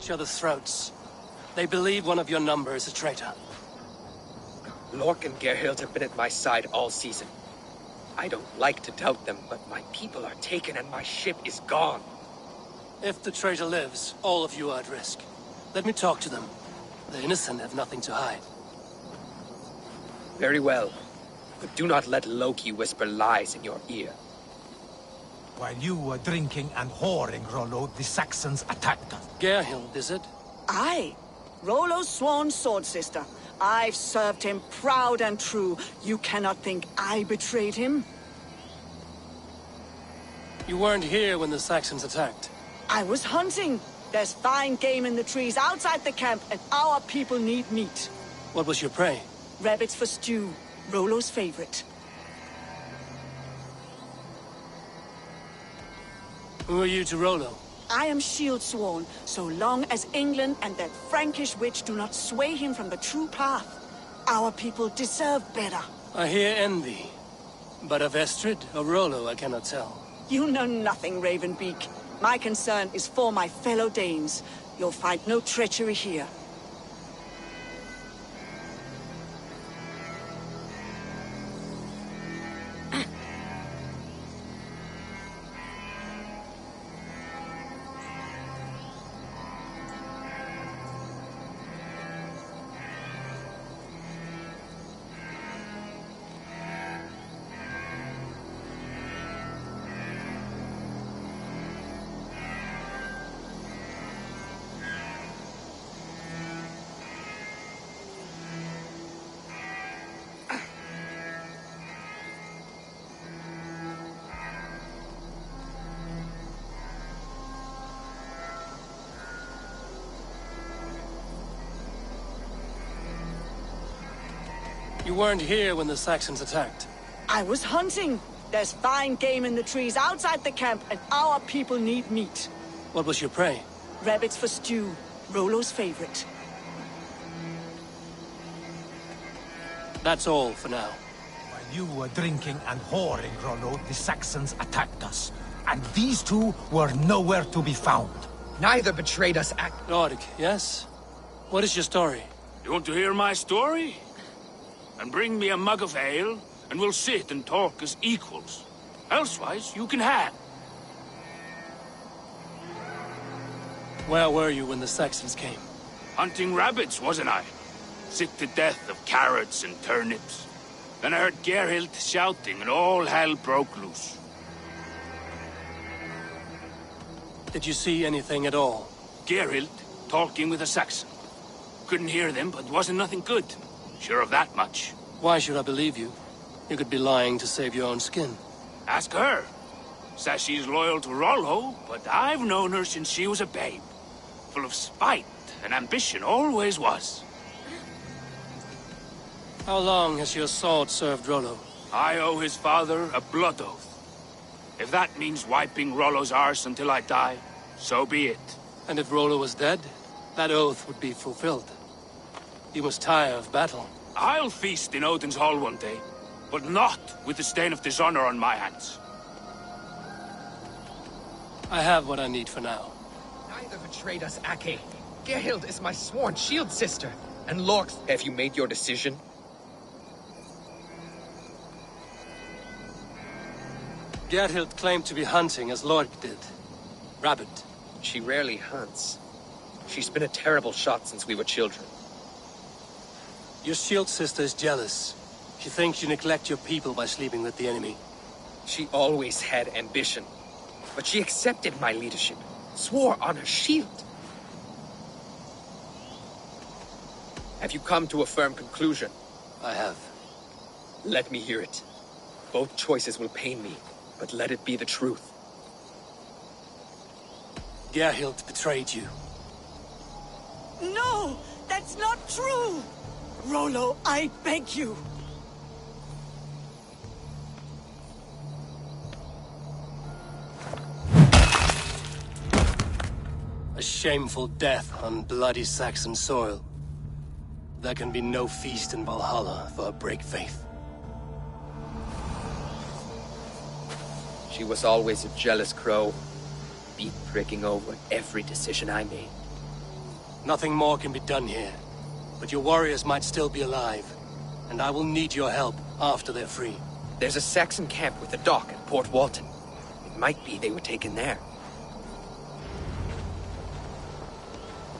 each other's throats. They believe one of your number is a traitor. Lork and Gerhild have been at my side all season. I don't like to doubt them, but my people are taken and my ship is gone. If the traitor lives, all of you are at risk. Let me talk to them. The innocent have nothing to hide. Very well. But do not let Loki whisper lies in your ear. While you were drinking and whoring, Rollo, the Saxons attacked us. Gerhild, is it? Aye. Rollo's sworn sword sister. I've served him proud and true. You cannot think I betrayed him? You weren't here when the Saxons attacked. I was hunting. There's fine game in the trees outside the camp, and our people need meat. What was your prey? Rabbits for stew. Rollo's favorite. Who are you to Rollo? I am shield sworn, so long as England and that Frankish witch do not sway him from the true path. Our people deserve better. I hear envy. But of Estrid or Rollo, I cannot tell. You know nothing, Ravenbeak. My concern is for my fellow Danes. You'll find no treachery here. You weren't here when the Saxons attacked. I was hunting. There's fine game in the trees outside the camp, and our people need meat. What was your prey? Rabbits for stew. Rollo's favorite. That's all for now. While you were drinking and whoring, Rollo, the Saxons attacked us. And these two were nowhere to be found. Neither betrayed us, Nordic, yes? What is your story? You want to hear my story? And bring me a mug of ale, and we'll sit and talk as equals. Elsewise, you can hang. Where were you when the Saxons came? Hunting rabbits, wasn't I? Sick to death of carrots and turnips. Then I heard Gerhild shouting, and all hell broke loose. Did you see anything at all? Gerhild talking with a Saxon. Couldn't hear them, but wasn't nothing good. Sure of that much. Why should I believe you? You could be lying to save your own skin. Ask her. Says she's loyal to Rollo, but I've known her since she was a babe. Full of spite and ambition, always was. How long has your sword served Rollo? I owe his father a blood oath. If that means wiping Rollo's arse until I die, so be it. And if Rollo was dead, that oath would be fulfilled. You must tire of battle. I'll feast in Odin's hall one day, but not with the stain of dishonor on my hands. I have what I need for now. Neither betrayed us, Ake. Gerhild is my sworn shield sister. And Lorx, have you made your decision? Gerhild claimed to be hunting as Lork did. Rabbit. She rarely hunts. She's been a terrible shot since we were children. Your shield sister is jealous. She thinks you neglect your people by sleeping with the enemy. She always had ambition. But she accepted my leadership. Swore on her shield. Have you come to a firm conclusion? I have. Let me hear it. Both choices will pain me, but let it be the truth. Gerhild betrayed you. No! That's not true! Rollo, I beg you! A shameful death on bloody Saxon soil. There can be no feast in Valhalla for a break faith. She was always a jealous crow, beak pricking over every decision I made. Nothing more can be done here. But your warriors might still be alive. And I will need your help after they're free. There's a Saxon camp with a dock at Port Walton. It might be they were taken there.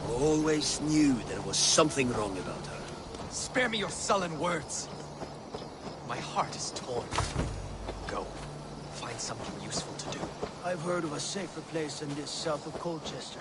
Always knew there was something wrong about her. Spare me your sullen words. My heart is torn. Go. Find something useful to do. I've heard of a safer place than this south of Colchester.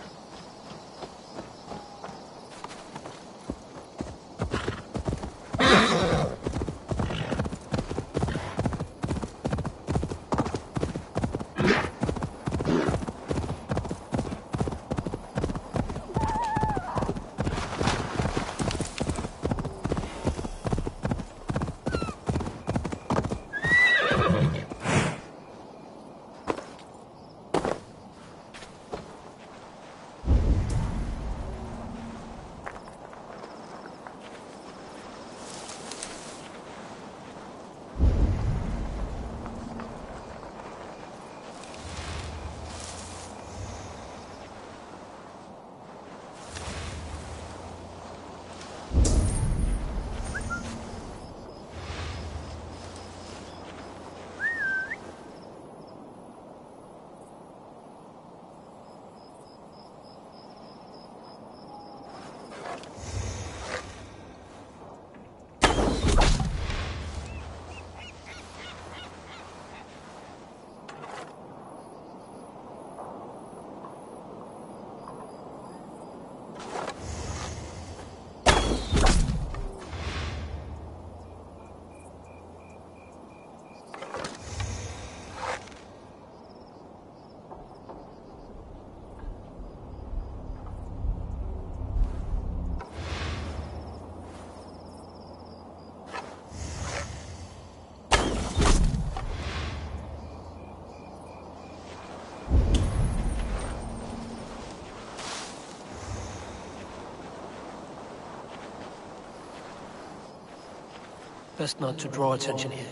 Best not to draw attention here.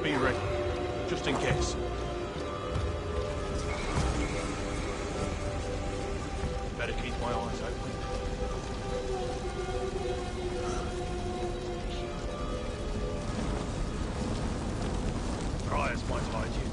Be ready, just in case. Better keep my eyes open. Briars might hide you.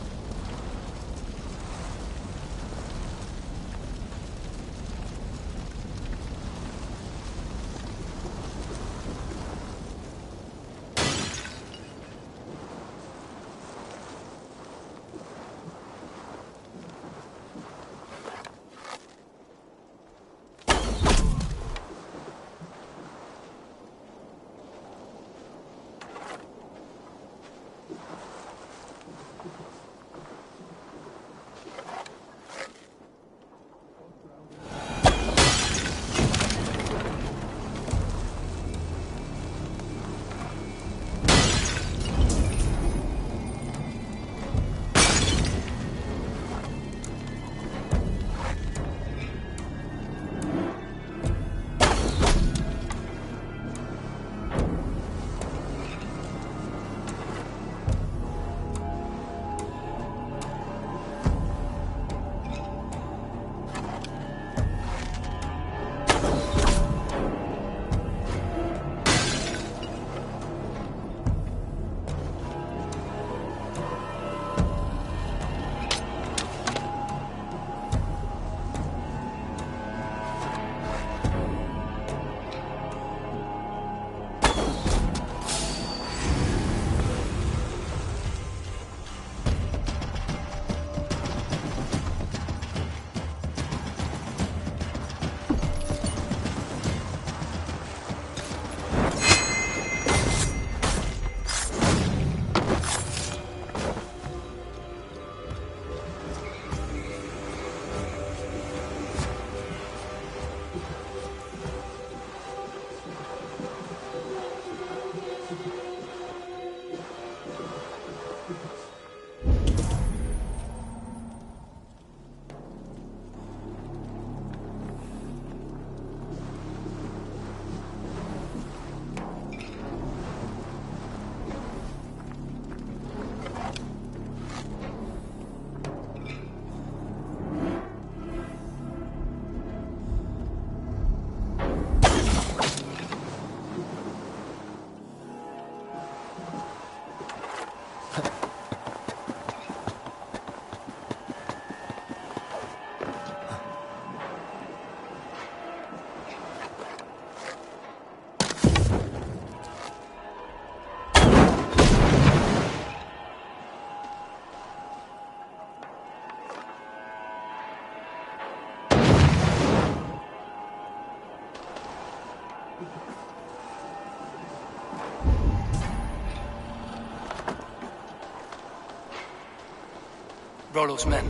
Rollo's men,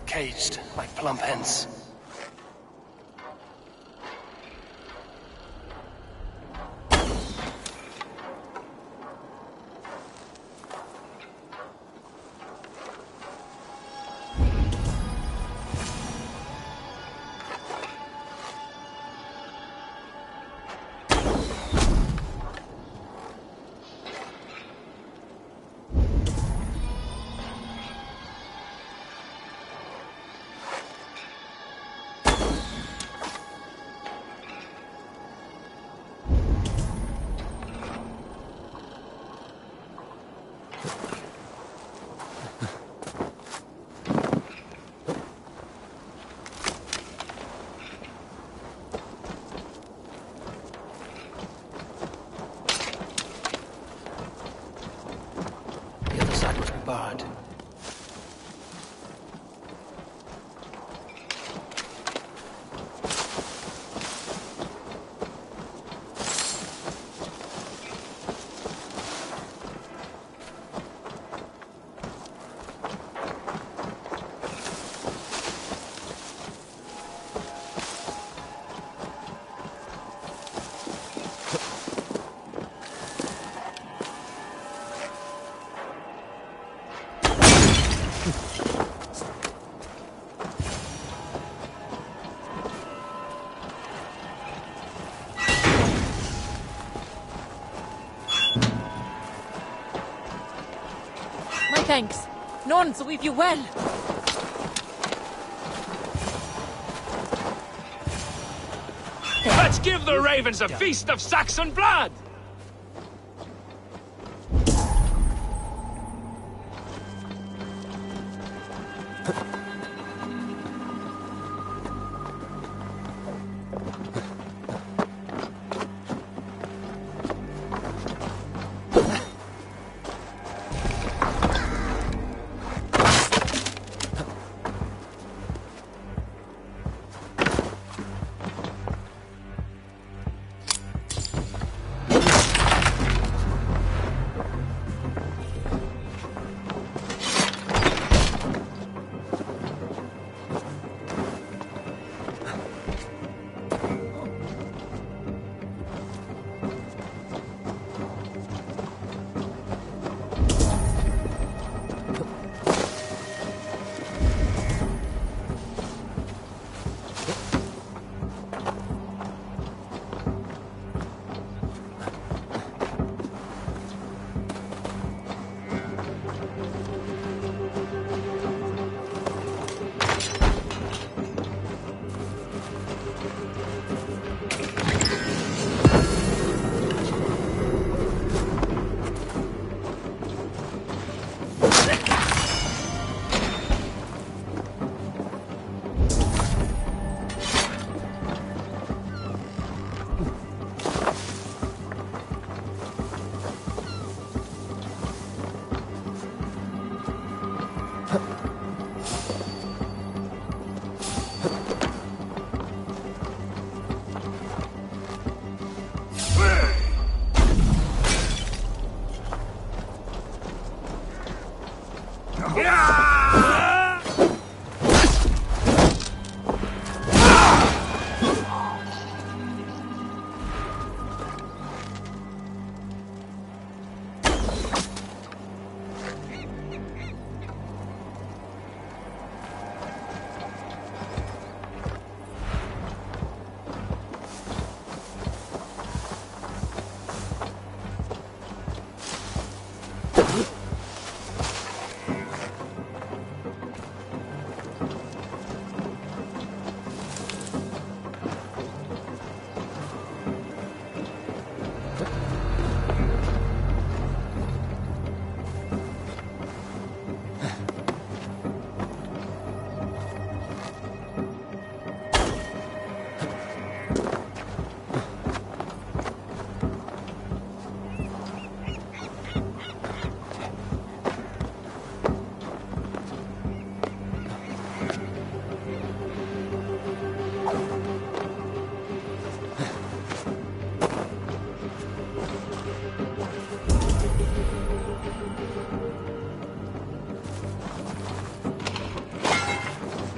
caged like plump hens. Barred. Thanks. Nuns, weave you well. Let's give the ravens a feast of Saxon blood!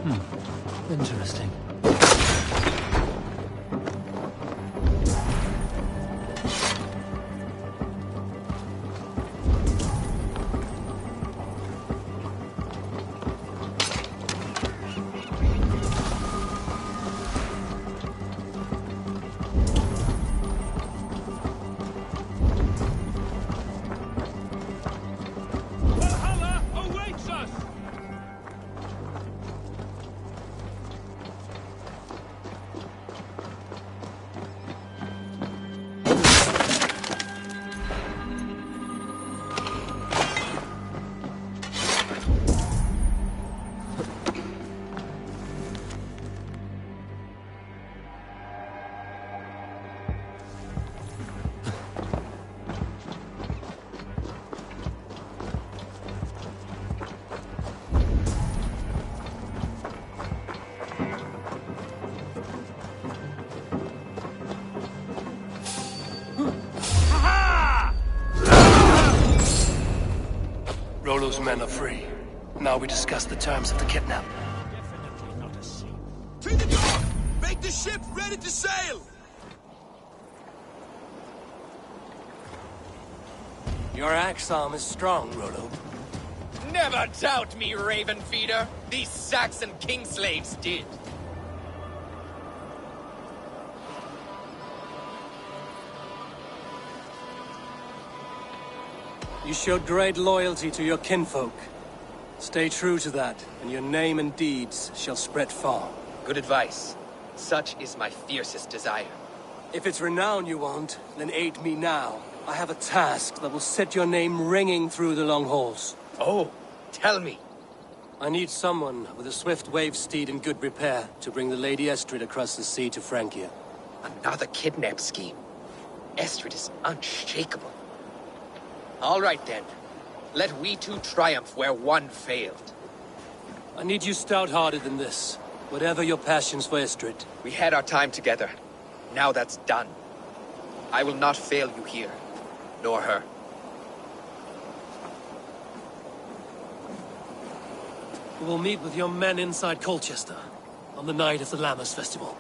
Interesting. Valhalla awaits us! Rollo's men are free. Now we discuss the terms of the kidnap. To the dock! Make the ship ready to sail! Your axe arm is strong, Rollo. Never doubt me, Raven Feeder. These Saxon king slaves did. You showed great loyalty to your kinfolk. Stay true to that, and your name and deeds shall spread far. Good advice. Such is my fiercest desire. If it's renown you want, then aid me now. I have a task that will set your name ringing through the long halls. Oh, tell me. I need someone with a swift wave steed in good repair to bring the Lady Estrid across the sea to Francia. Another kidnap scheme. Estrid is unshakable. All right then. Let we two triumph where one failed. I need you stout-hearted in this. Whatever your passions for Estrid. We had our time together. Now that's done. I will not fail you here. Nor her. We will meet with your men inside Colchester on the night of the Lammas Festival.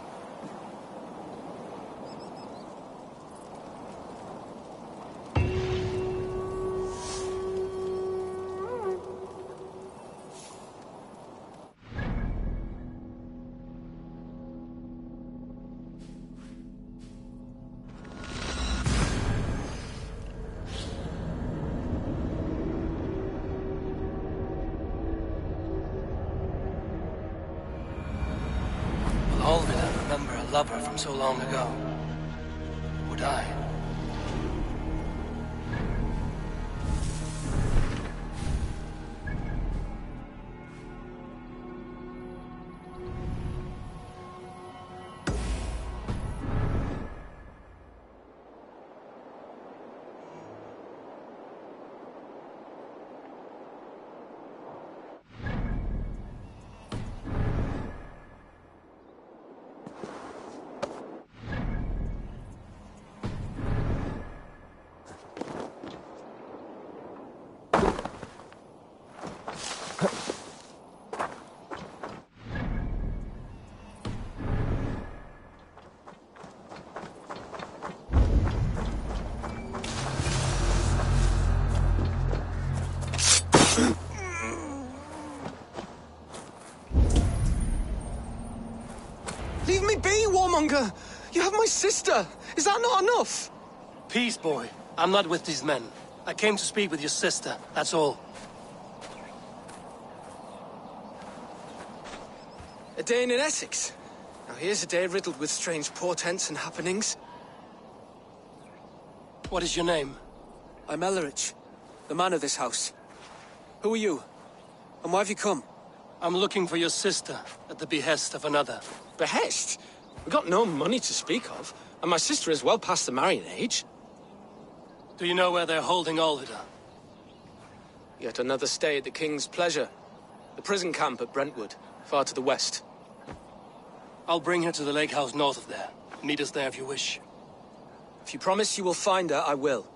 Remember a lover from so long ago. Would I? Leave me be, warmonger! You have my sister! Is that not enough? Peace, boy. I'm not with these men. I came to speak with your sister, that's all. A day in Essex. Now here's a day riddled with strange portents and happenings. What is your name? I'm Ellerich, the man of this house. Who are you? And why have you come? I'm looking for your sister, at the behest of another. Behest? We've got no money to speak of, and my sister is well past the marrying age. Do you know where they're holding Olvida? Yet another stay at the King's pleasure. The prison camp at Brentwood, far to the west. I'll bring her to the lake house north of there. Meet us there if you wish. If you promise you will find her, I will.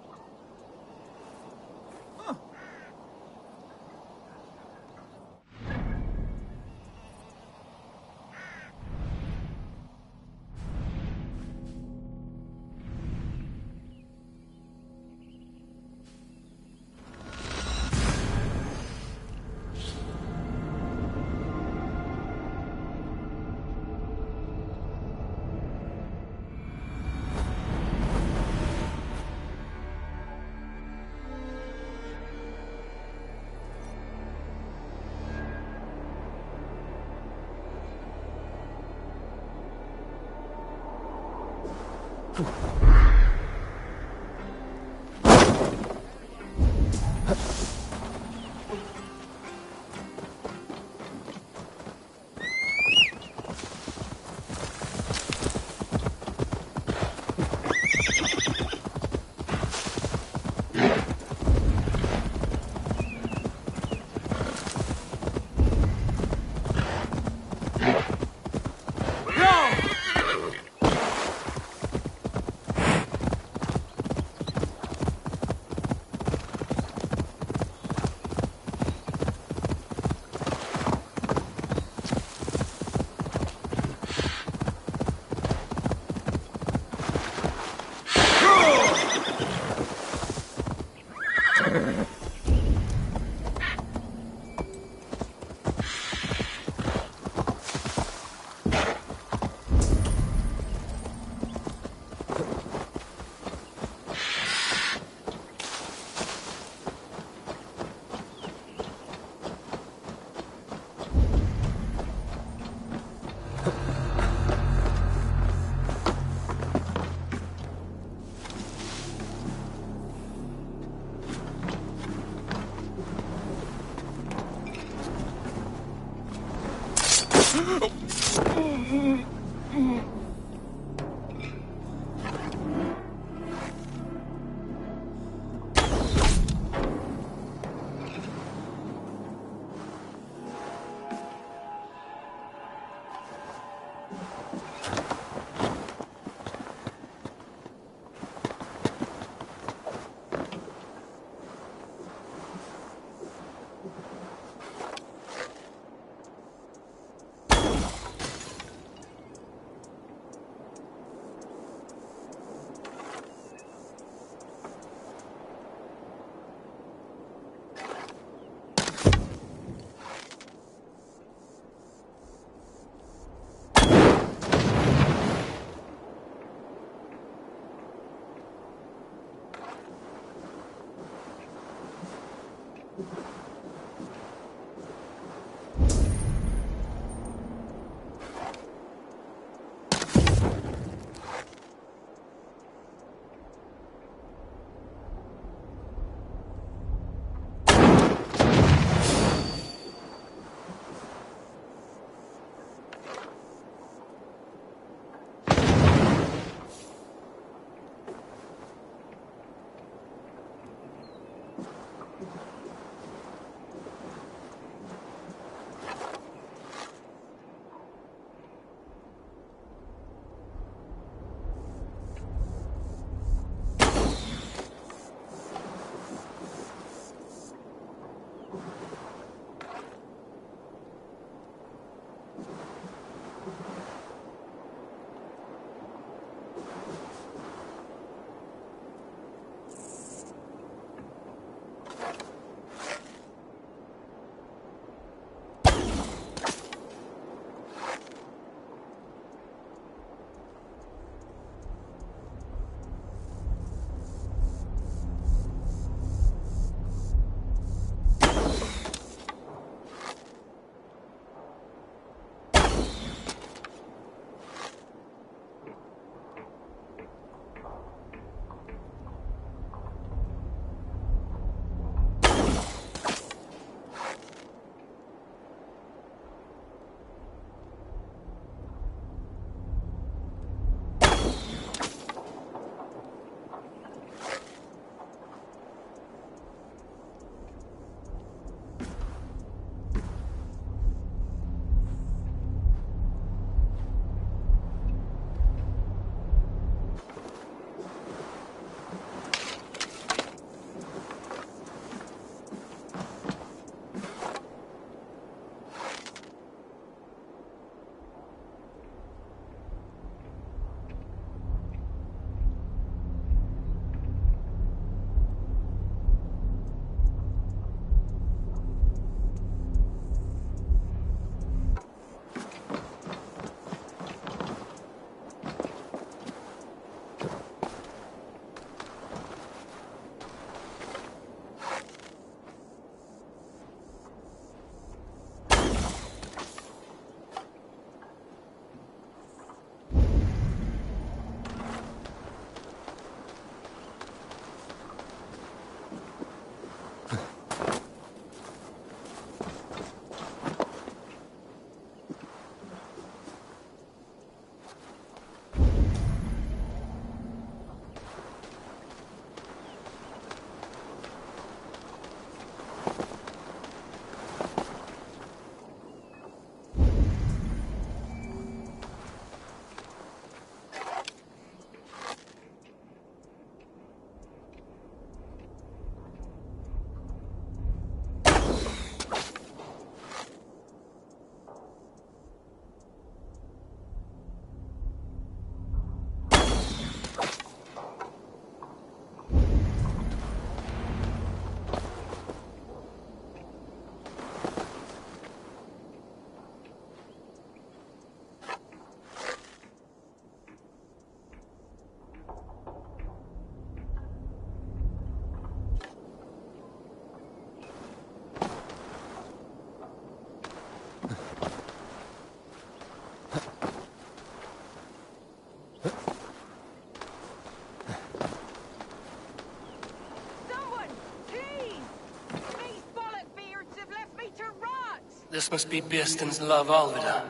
This must be Birsten's love Alvida.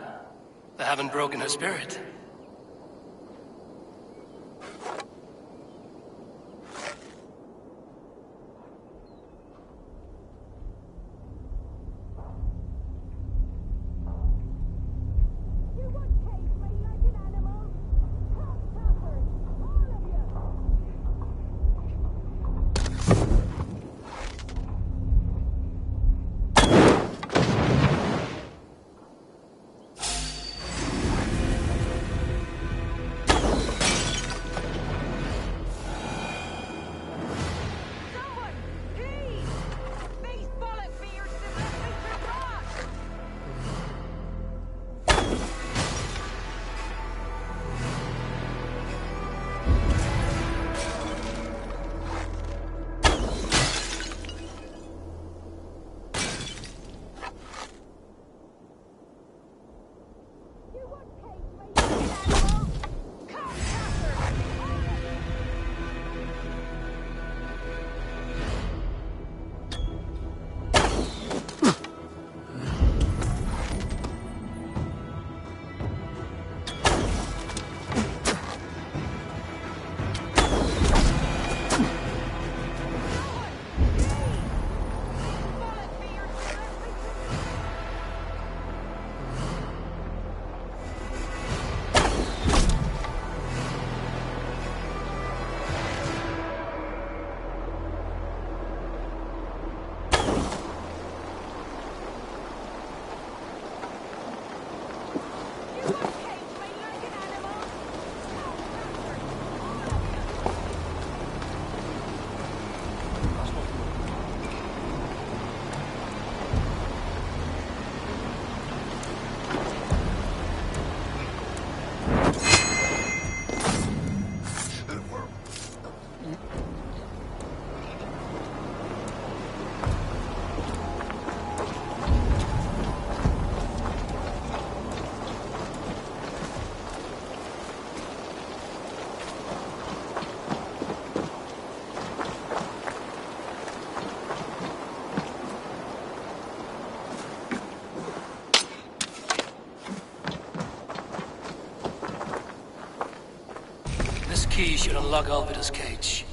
They haven't broken her spirit. This key should unlock Alvida's cage.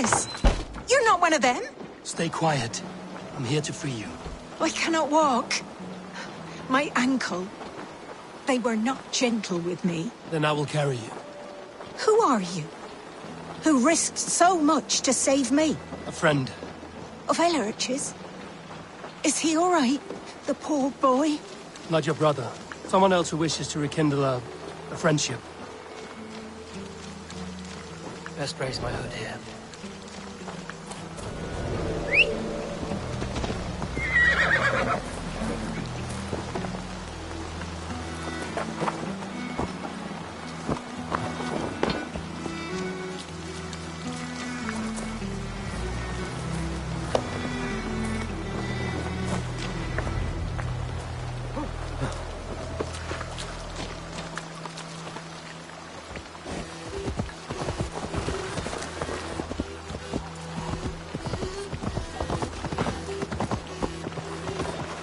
this? You're not one of them? Stay quiet. I'm here to free you. I cannot walk. My ankle. They were not gentle with me. Then I will carry you. Who are you? Who risked so much to save me? A friend. Of Elrich's? Is he all right? The poor boy? Not your brother. Someone else who wishes to rekindle a friendship. Best raise my hood here.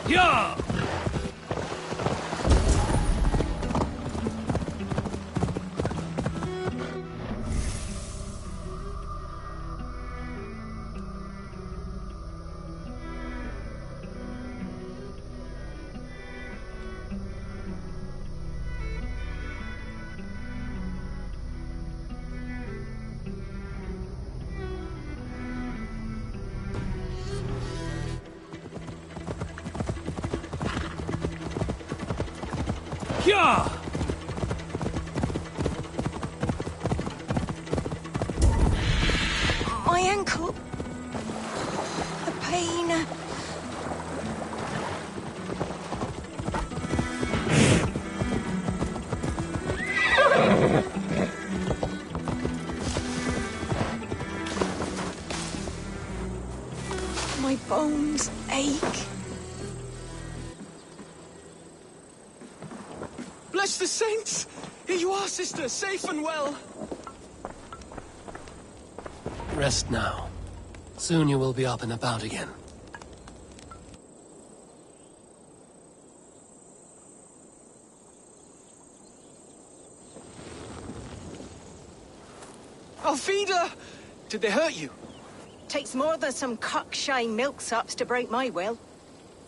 Yeah! Yeah! My ankle. The pain. My bones ache. Bless the saints! Here you are, sister, safe and well. Rest now. Soon you will be up and about again. Alfida! Did they hurt you? Takes more than some cockshy milksops to break my will.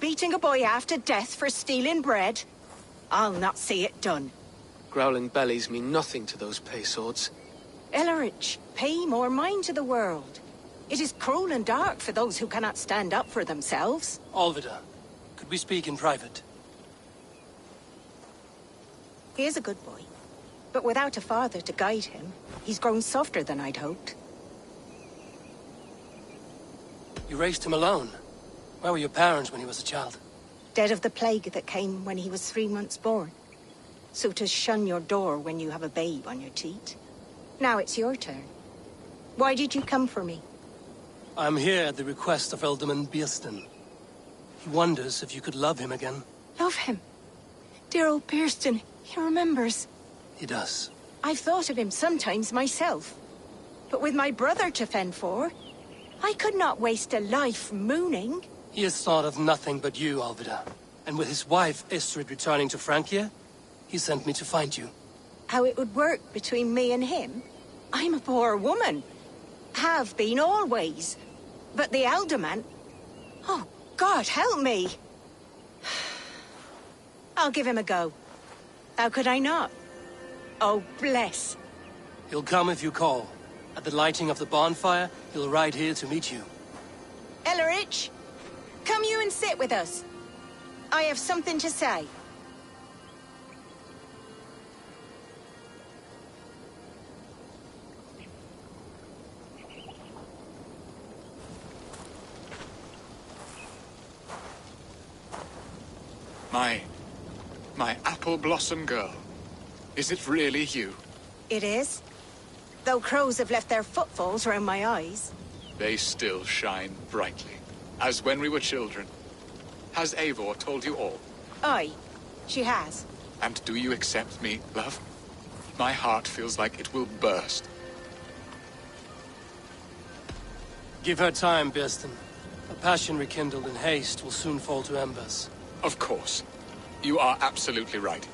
Beating a boy half to death for stealing bread? I'll not see it done. Growling bellies mean nothing to those pay swords. Ellerich, pay more mind to the world. It is cruel and dark for those who cannot stand up for themselves. Olvida, could we speak in private? He is a good boy, but without a father to guide him, he's grown softer than I'd hoped. You raised him alone. Where were your parents when he was a child? Dead of the plague that came when he was 3 months born. So to shun your door when you have a babe on your teat. Now it's your turn. Why did you come for me? I'm here at the request of Ealdorman Bearston. He wonders if you could love him again. Love him? Dear old Bearston, he remembers. He does. I've thought of him sometimes myself. But with my brother to fend for, I could not waste a life mooning. He has thought of nothing but you, Olvida. And with his wife, Istrid, returning to Francia, he sent me to find you. How it would work between me and him? I'm a poor woman. Have been always. But the Ealdorman... Oh, God, help me! I'll give him a go. How could I not? Oh, bless. He'll come if you call. At the lighting of the bonfire, he'll ride here to meet you. Ellerich, come you and sit with us. I have something to say. My apple blossom girl. Is it really you? It is. Though crows have left their footfalls round my eyes. They still shine brightly, as when we were children. Has Eivor told you all? Aye, she has. And do you accept me, love? My heart feels like it will burst. Give her time, Bearston. A passion rekindled in haste will soon fall to embers. Of course. You are absolutely right.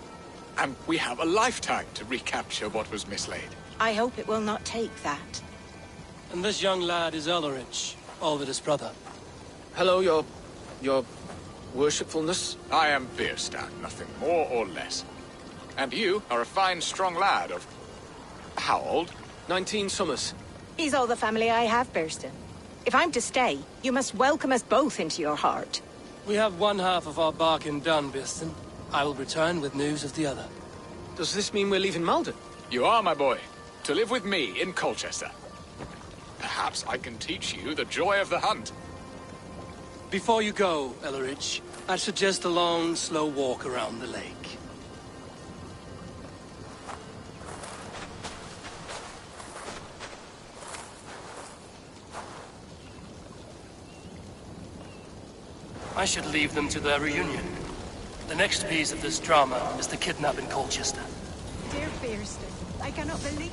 And we have a lifetime to recapture what was mislaid. I hope it will not take that. And this young lad is Ulrich, Olvid's brother. Hello, your worshipfulness. I am Bierstadt, nothing more or less. And you are a fine, strong lad of... how old? 19 summers. He's all the family I have, Burston. If I'm to stay, you must welcome us both into your heart. We have one half of our bargain done, Burston. I will return with news of the other. Does this mean we're leaving Malden? You are, my boy, to live with me in Colchester. Perhaps I can teach you the joy of the hunt. Before you go, Ellerich, I'd suggest a long, slow walk around the lake. I should leave them to their reunion. The next piece of this drama is the kidnap in Colchester. Dear Burston, I cannot believe...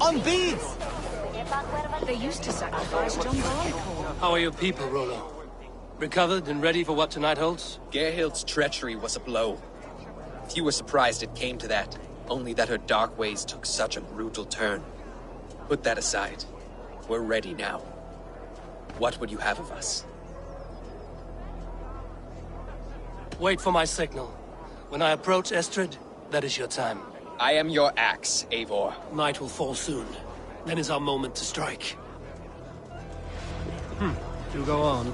On beads! They used to sacrifice John Barleycorn. How are your people, Rollo? Recovered and ready for what tonight holds? Gerhild's treachery was a blow. Few were surprised it came to that, only that her dark ways took such a brutal turn. Put that aside. We're ready now. What would you have of us? Wait for my signal. When I approach Estrid, that is your time. I am your axe, Eivor. Night will fall soon. Then is our moment to strike. Do go on.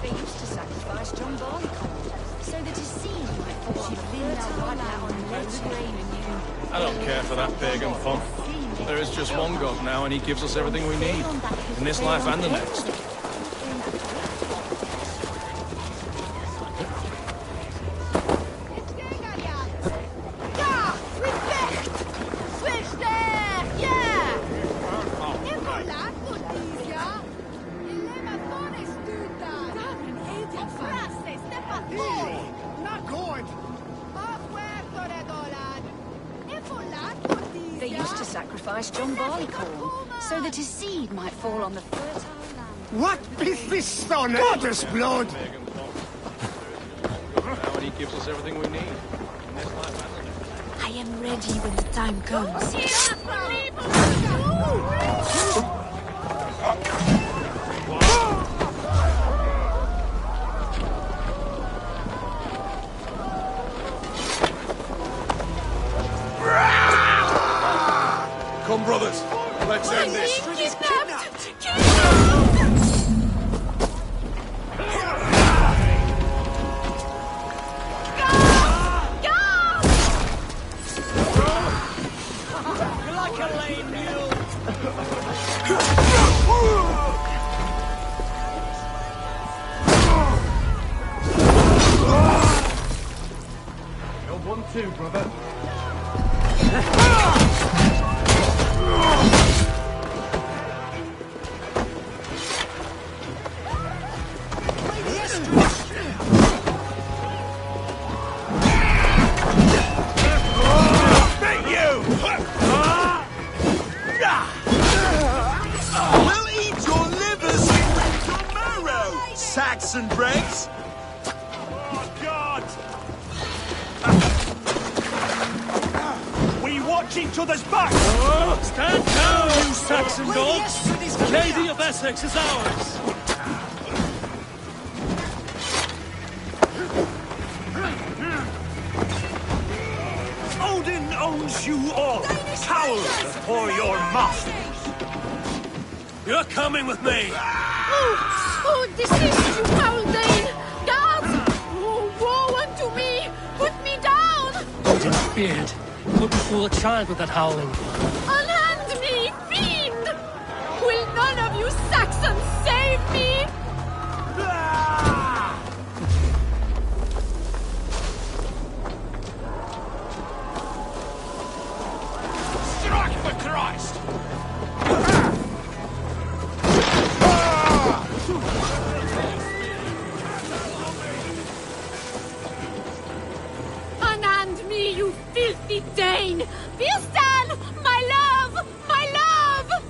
They used to sacrifice John Barleycorn, so that his seed might fall fertile land and let rain anew. I don't care for that pagan fun. There is just one God now, and he gives us everything we need. In this life and the next. They used to sacrifice John Barleycorn, so that his seed might fall on the fertile land. What is this stone? Goddess blood! Now, and he gives us everything we need. In this life and the next. I am ready when the time comes. Come, brothers. Let's end this. Like a lame mule! You're 1-2, brother. watch each other's backs! Stand down, you Saxon dogs! Lady of Essex is ours! Odin owns you all! Cowl before your master! You're coming with me! Oh, desist, you foul Dane! Guards! Oh, woe unto me! Put me down! Odin's beard. Couldn't fool a child with that howling. Unhand me, fiend! Will none of you Saxons save me? Strike for Christ! Unhand me, you filthy Dane! Bilstan! My love! My love!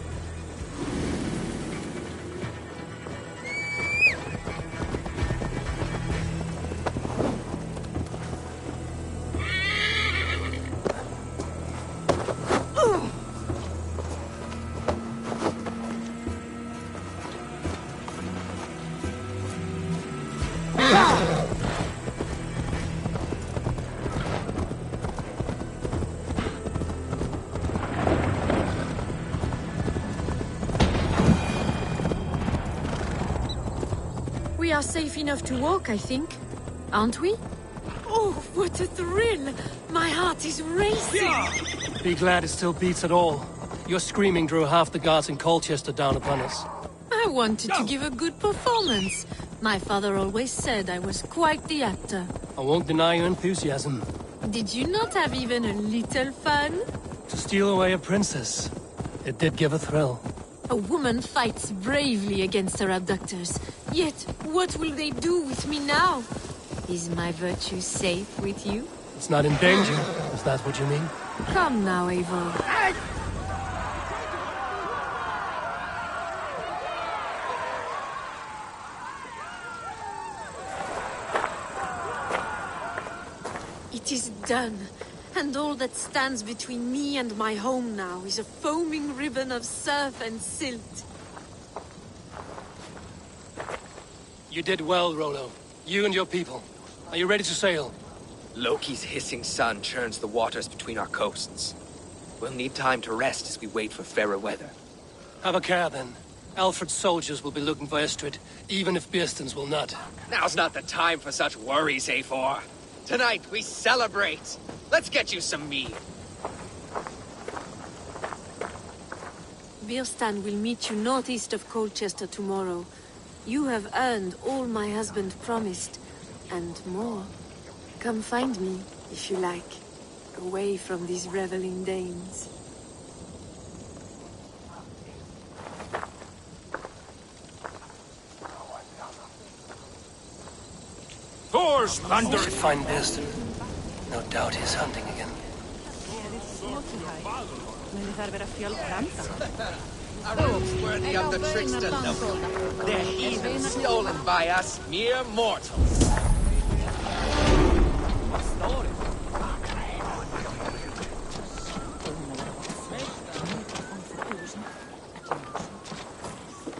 We are safe enough to walk, I think. Aren't we? Oh, what a thrill! My heart is racing! Be glad it still beats at all. Your screaming drew half the guards in Colchester down upon us. I wanted to give a good performance. My father always said I was quite the actor. I won't deny your enthusiasm. Did you not have even a little fun? To steal away a princess. It did give a thrill. A woman fights bravely against her abductors. Yet, what will they do with me now? Is my virtue safe with you? It's not in danger, if that's what you mean. Come now, Eivor. It is done. And all that stands between me and my home now is a foaming ribbon of surf and silt. You did well, Rollo. You and your people. Are you ready to sail? Loki's hissing sun churns the waters between our coasts. We'll need time to rest as we wait for fairer weather. Have a care, then. Alfred's soldiers will be looking for Estrid, even if Bearstons will not. Now's not the time for such worries, Eivor. Tonight, we celebrate. Let's get you some mead. Birstan will meet you northeast of Colchester tomorrow. You have earned all my husband promised, and more. Come find me, if you like, away from these reveling Danes. Thor's thunder! We should find Bearston. No doubt he's hunting again. A rope's worthy of the trickster Loki. They're heathen stolen by us, mere mortals.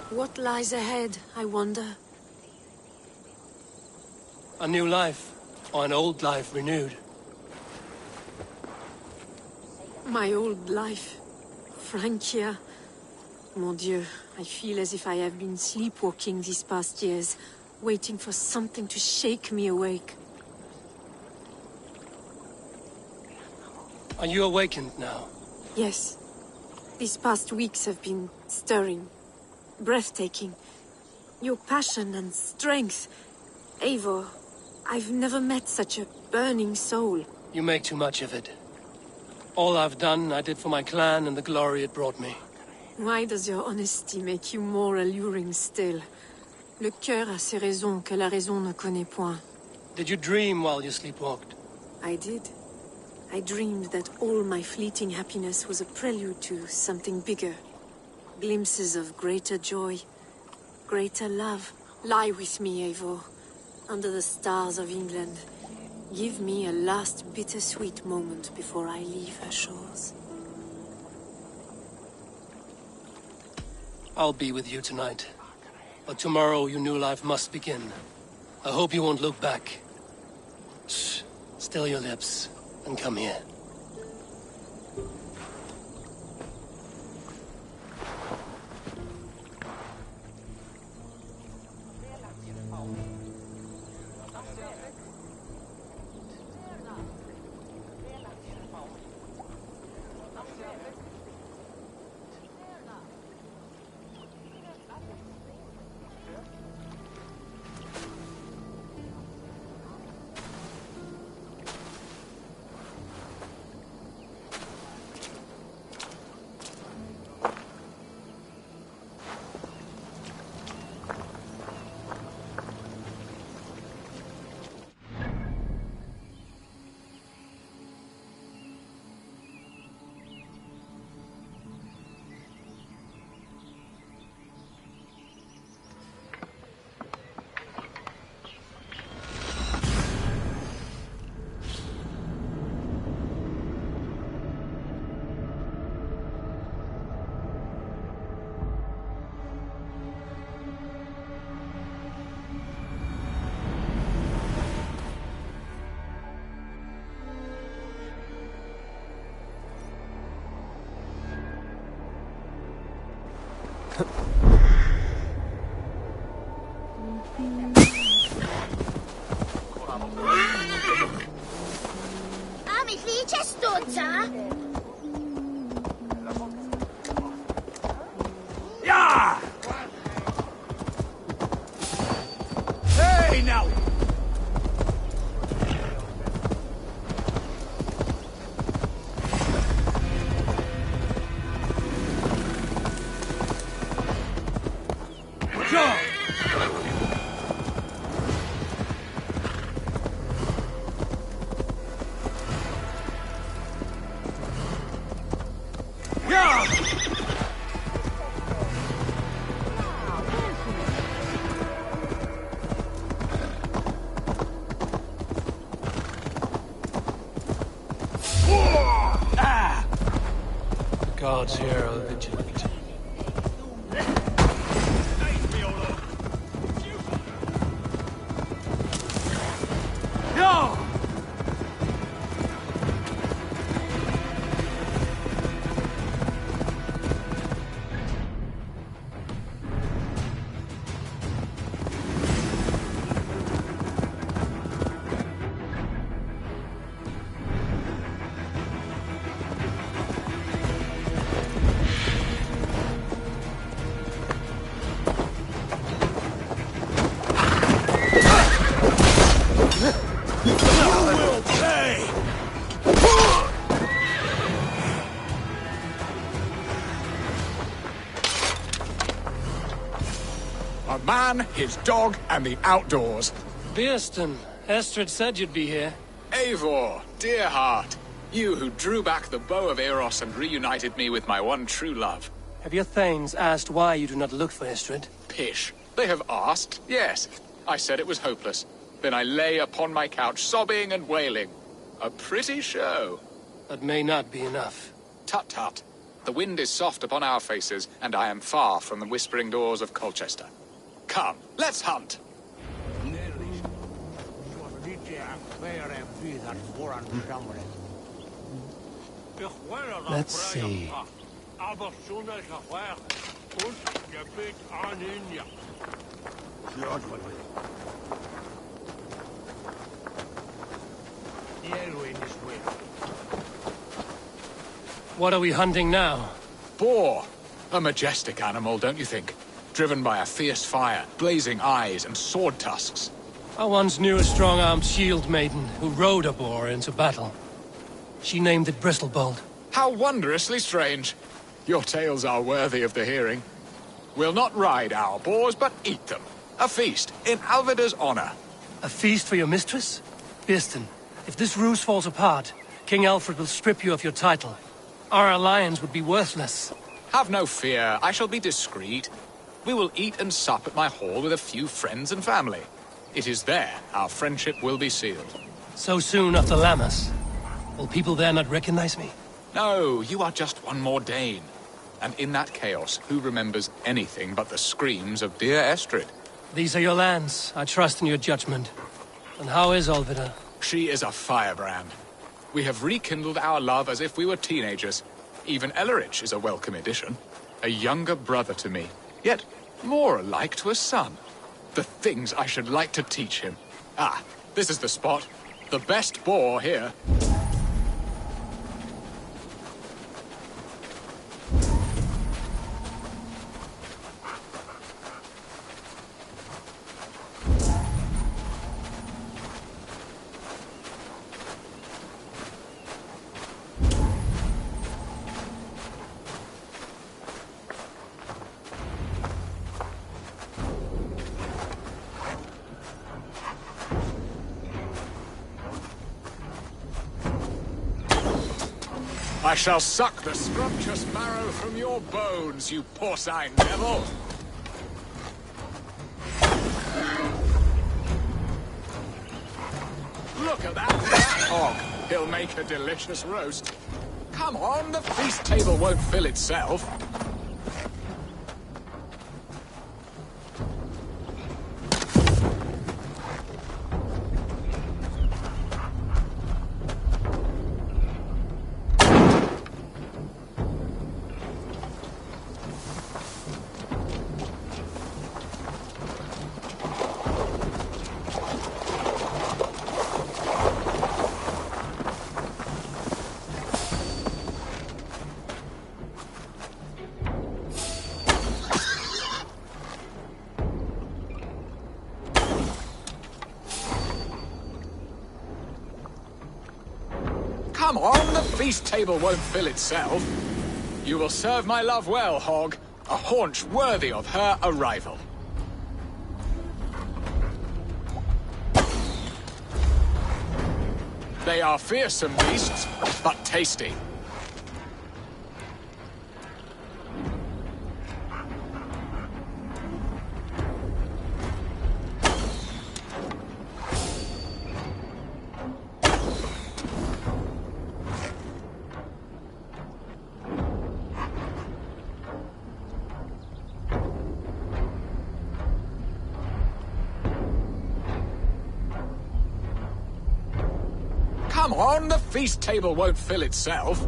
What lies ahead, I wonder? A new life, or an old life renewed. My old life. Francia. Mon Dieu, I feel as if I have been sleepwalking these past years, waiting for something to shake me awake. Are you awakened now? Yes. These past weeks have been stirring. Breathtaking. Your passion and strength. Eivor, I've never met such a burning soul. You make too much of it. All I've done, I did for my clan and the glory it brought me. Why does your honesty make you more alluring still? Le cœur a ses raisons que la raison ne connaît point. Did you dream while you sleepwalked? I did. I dreamed that all my fleeting happiness was a prelude to something bigger. Glimpses of greater joy, greater love. Lie with me, Eivor, under the stars of England. Give me a last bittersweet moment before I leave her shores. I'll be with you tonight. But tomorrow your new life must begin. I hope you won't look back. Shh. Still your lips, and come here. Yeah! Hey, now! Guards here are vigilant. No! A man, his dog, and the outdoors. Beerston, Estrid said you'd be here. Eivor, dear heart. You who drew back the bow of Eros and reunited me with my one true love. Have your thanes asked why you do not look for Estrid? Pish. They have asked, yes. I said it was hopeless. Then I lay upon my couch, sobbing and wailing. A pretty show. That may not be enough. Tut tut. The wind is soft upon our faces, and I am far from the whispering doors of Colchester. Come, let's hunt. Let's see. What are we hunting now? Boar. A majestic animal, don't you think? Driven by a fierce fire, blazing eyes, and sword tusks. I once knew a strong-armed shield maiden who rode a boar into battle. She named it Bristlebolt. How wondrously strange. Your tales are worthy of the hearing. We'll not ride our boars, but eat them. A feast, in Alvida's honor. A feast for your mistress? Beerston, if this ruse falls apart, King Alfred will strip you of your title. Our alliance would be worthless. Have no fear, I shall be discreet. We will eat and sup at my hall with a few friends and family. It is there our friendship will be sealed. So soon after Lammas? Will people there not recognize me? No, you are just one more Dane. And in that chaos, who remembers anything but the screams of dear Estrid? These are your lands. I trust in your judgment. And how is Olvida? She is a firebrand. We have rekindled our love as if we were teenagers. Even Ellerich is a welcome addition. A younger brother to me, yet more alike to a son. The things I should like to teach him. Ah, this is the spot. The best boar here. I shall suck the scrumptious marrow from your bones, you porcine devil! Look at that fat hog! He'll make a delicious roast. Come on, the feast table won't fill itself. Come on, the feast table won't fill itself. You will serve my love well, Hog. A haunch worthy of her arrival. They are fearsome beasts, but tasty. Come on, the feast table won't fill itself.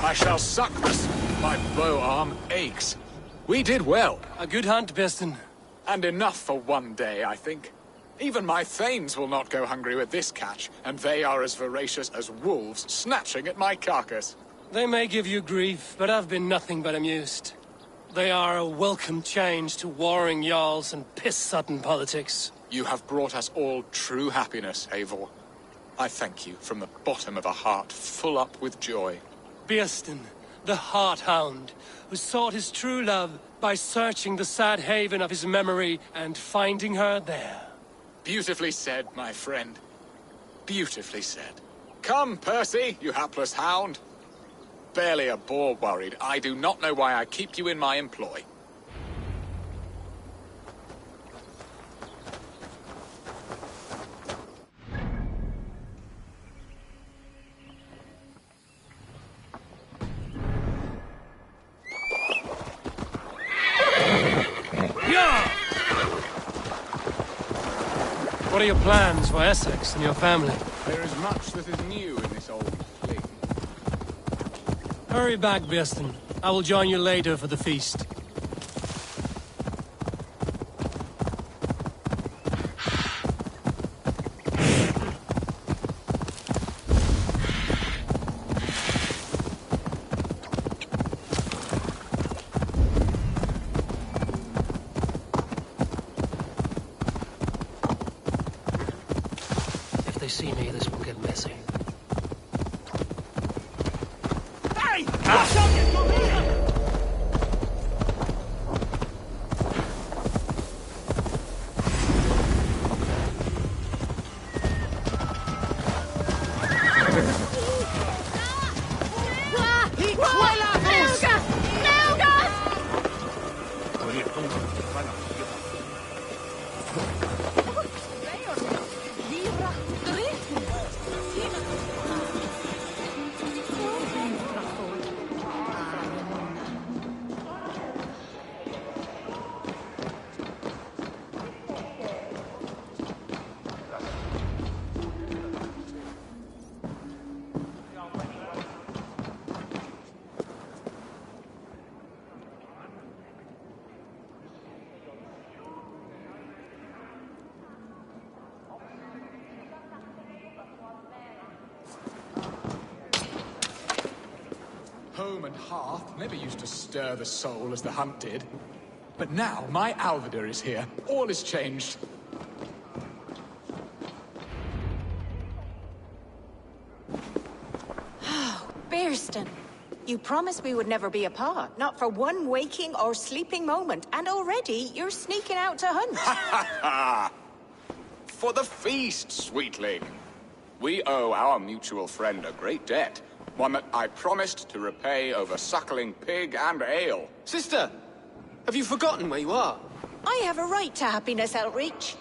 I shall suck this. My bow arm aches. We did well. A good hunt, Beston. And enough for one day, I think. Even my thanes will not go hungry with this catch, and they are as voracious as wolves snatching at my carcass. They may give you grief, but I've been nothing but amused. They are a welcome change to warring jarls and piss-sudden politics. You have brought us all true happiness, Eivor. I thank you from the bottom of a heart full up with joy. Beston, the Heart-Hound, who sought his true love by searching the sad haven of his memory and finding her there. Beautifully said, my friend. Beautifully said. Come, Percy, you hapless hound. Barely a boar worried. I do not know why I keep you in my employ. What are your plans for Essex and your family? There is much that is new in this old fleet. Hurry back, Beston. I will join you later for the feast. If they see me, this will get messy. Hey! Home and hearth never used to stir the soul as the hunt did. But now my Alvida is here. All is changed. Bearston, you promised we would never be apart, not for one waking or sleeping moment, and already you're sneaking out to hunt. For the feast, sweetling. We owe our mutual friend a great debt. One that I promised to repay over suckling pig and ale. Sister! Have you forgotten where you are? I have a right to happiness, Outreach.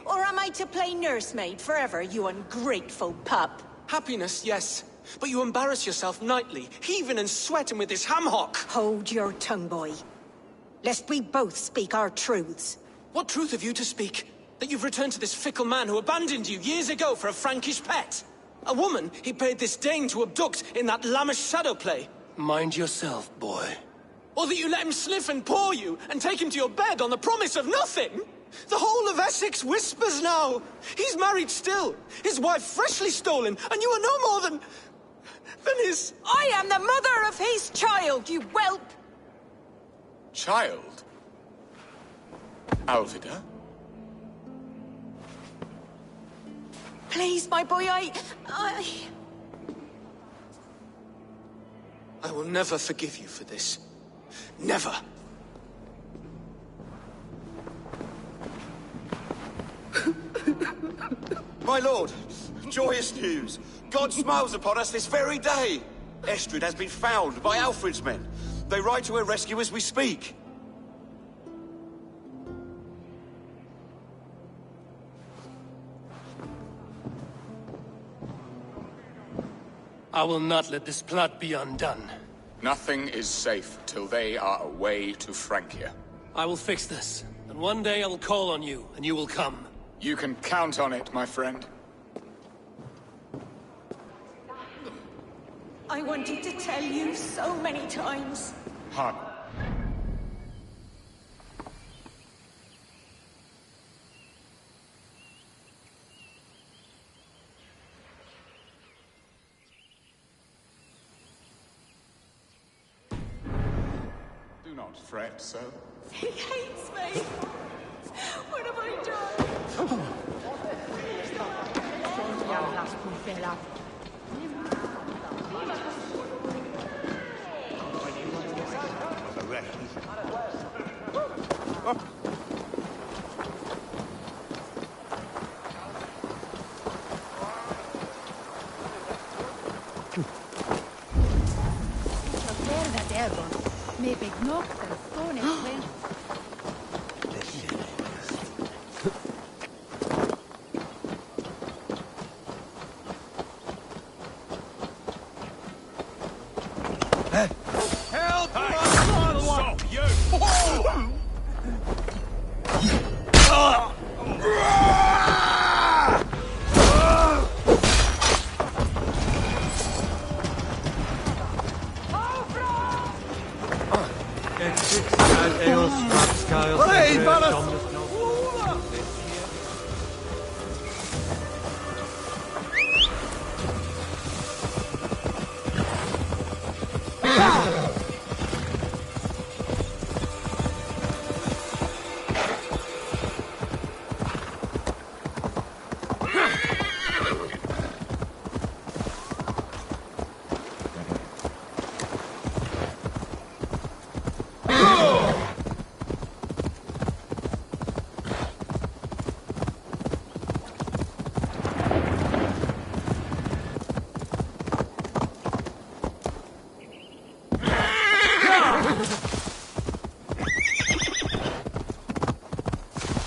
Or am I to play nursemaid forever, you ungrateful pup? Happiness, yes. But you embarrass yourself nightly, heaving and sweating with this ham hock. Hold your tongue, boy. Lest we both speak our truths. What truth have you to speak? That you've returned to this fickle man who abandoned you years ago for a Frankish pet? A woman he paid this Dane to abduct in that lammish shadow play? Mind yourself, boy. Or that you let him sniff and paw you, and take him to your bed on the promise of nothing? The whole of Essex whispers now. He's married still, his wife freshly stolen, and you are no more than his... I am the mother of his child, you whelp! Child? Alvida? Please, my boy, I will never forgive you for this. Never. My lord, joyous news. God smiles upon us this very day. Estrid has been found by Alfred's men. They ride to her rescue as we speak. I will not let this plot be undone. Nothing is safe till they are away to Francia. I will fix this, and one day I will call on you, and you will come. You can count on it, my friend. I wanted to tell you so many times. Han. Do not fret, sir. He hates me. What have I done? Maybe knock the stone as well. Help! Stop, you! Hey,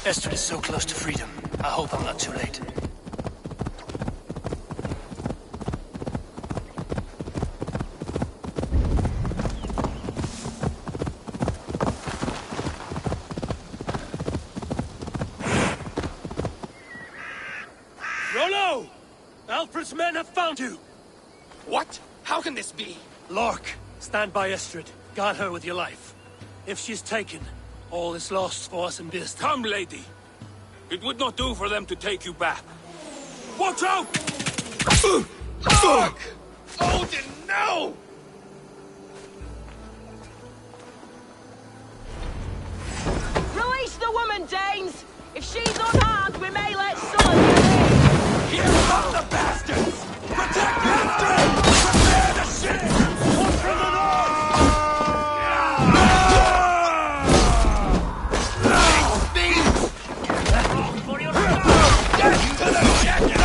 Estrid is so close to freedom. I hope I'm not too late. Rollo! Alfred's men have found you! What? How can this be? Lork, stand by Estrid. Guard her with your life. If she's taken, all is lost for us in Biston. Come, lady. It would not do for them to take you back. Watch out! Fuck! Odin, no! Release the woman, Danes! If she's unharmed, we may let someone in. Here come the bastards! Protect Estrid! Prepare the ship! One from the north! For your death to the champion!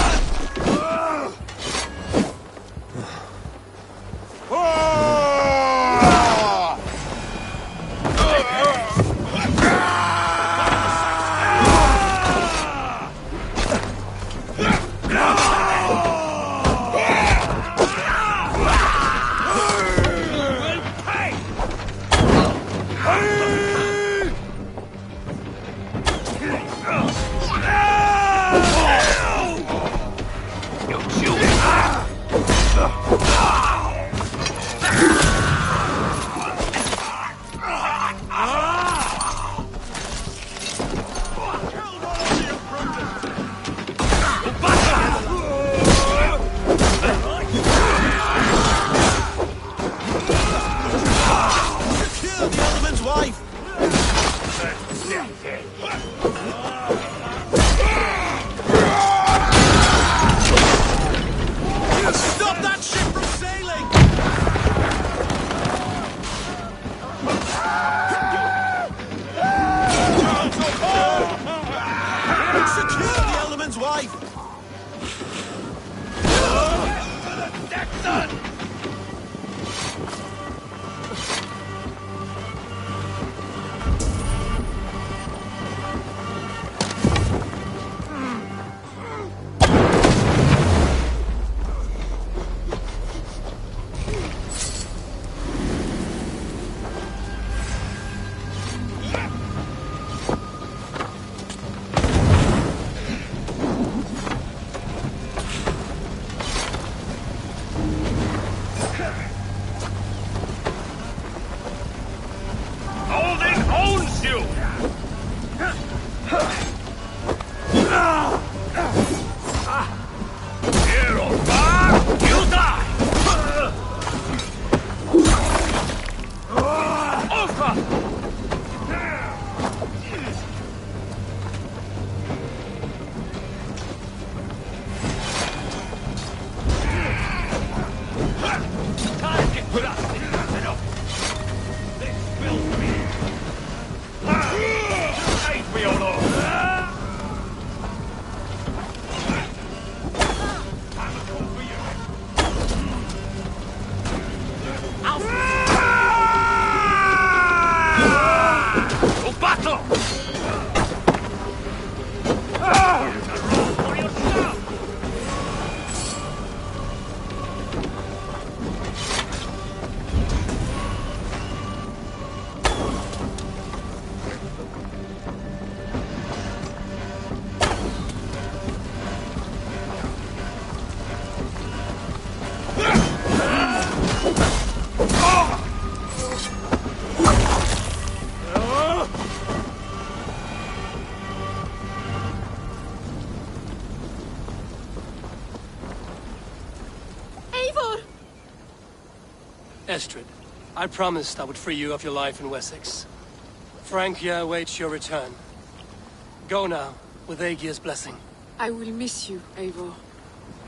Estrid, I promised I would free you of your life in Wessex. Francia awaits your return. Go now, with Aegir's blessing. I will miss you, Eivor.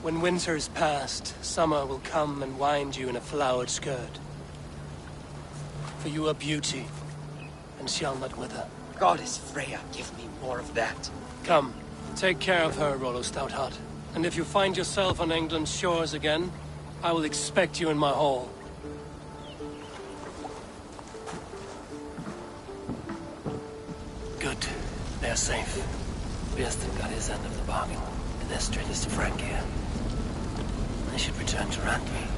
When winter is past, summer will come and wind you in a flowered skirt. For you are beauty, and shall not wither. Goddess Freya, give me more of that. Come, take care of her, Rollo Stoutheart. And if you find yourself on England's shores again, I will expect you in my hall. Good. They are safe. Birston got his end of the bargain, and they're straightest to Francia. I should return to Randby.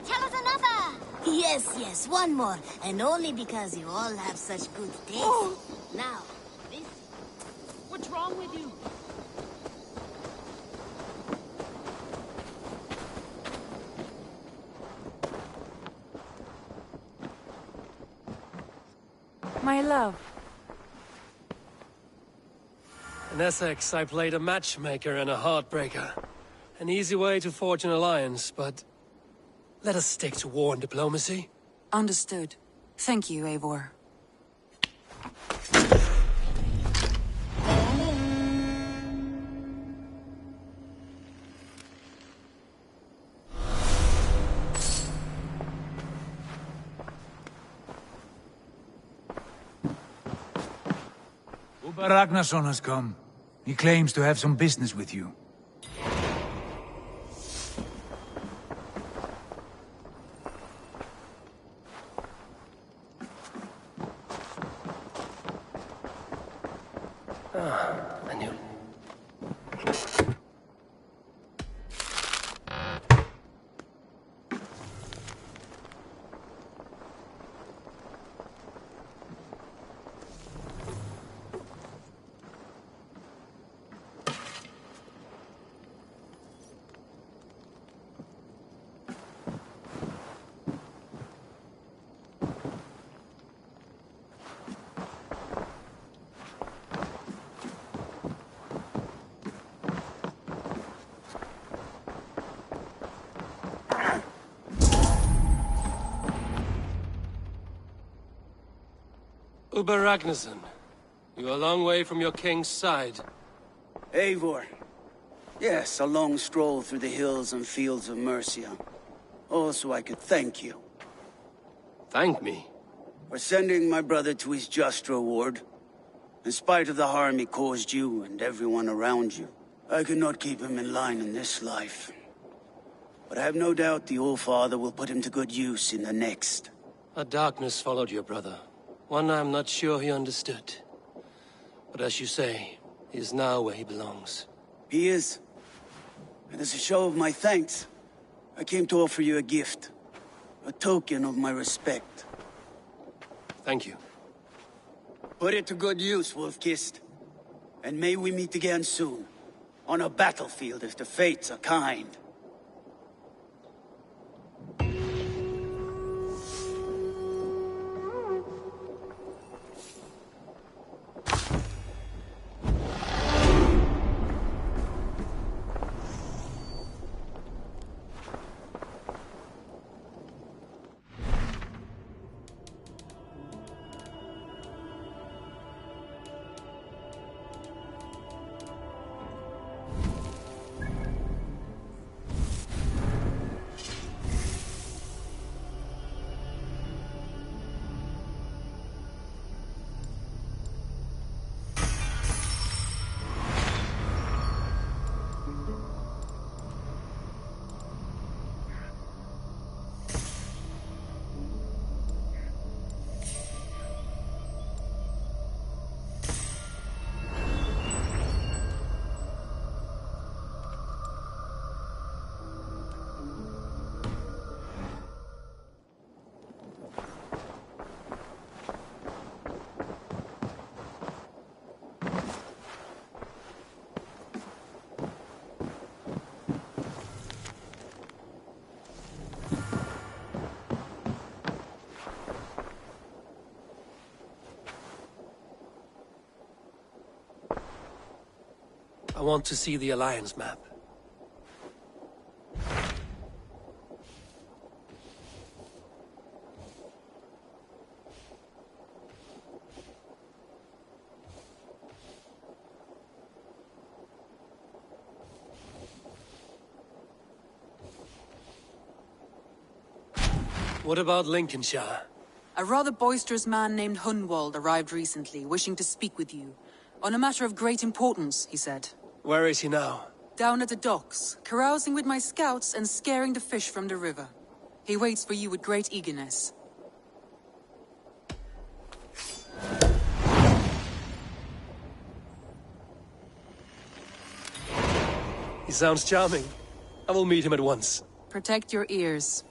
Tell us another! Yes, one more. And only because you all have such good taste. Now, this... What's wrong with you? My love. In Essex, I played a matchmaker and a heartbreaker. An easy way to forge an alliance, but... let us stick to war and diplomacy. Understood. Thank you, Eivor. Uber Ragnarsson has come. He claims to have some business with you. I knew. Uber Ragnarsson, you're a long way from your king's side. Eivor. Yes, a long stroll through the hills and fields of Mercia. Also, I could thank you. Thank me? For sending my brother to his just reward. In spite of the harm he caused you and everyone around you, I could not keep him in line in this life. But I have no doubt the All-Father will put him to good use in the next. A darkness followed your brother. One I'm not sure he understood. But as you say, he is now where he belongs. He is. And as a show of my thanks, I came to offer you a gift. A token of my respect. Thank you. Put it to good use, Wolf-Kissed. And may we meet again soon. On a battlefield if the fates are kind. I want to see the Alliance map. What about Lincolnshire? A rather boisterous man named Hunwald arrived recently, wishing to speak with you. On a matter of great importance, he said. Where is he now? Down at the docks, carousing with my scouts and scaring the fish from the river. He waits for you with great eagerness. He sounds charming. I will meet him at once. Protect your ears.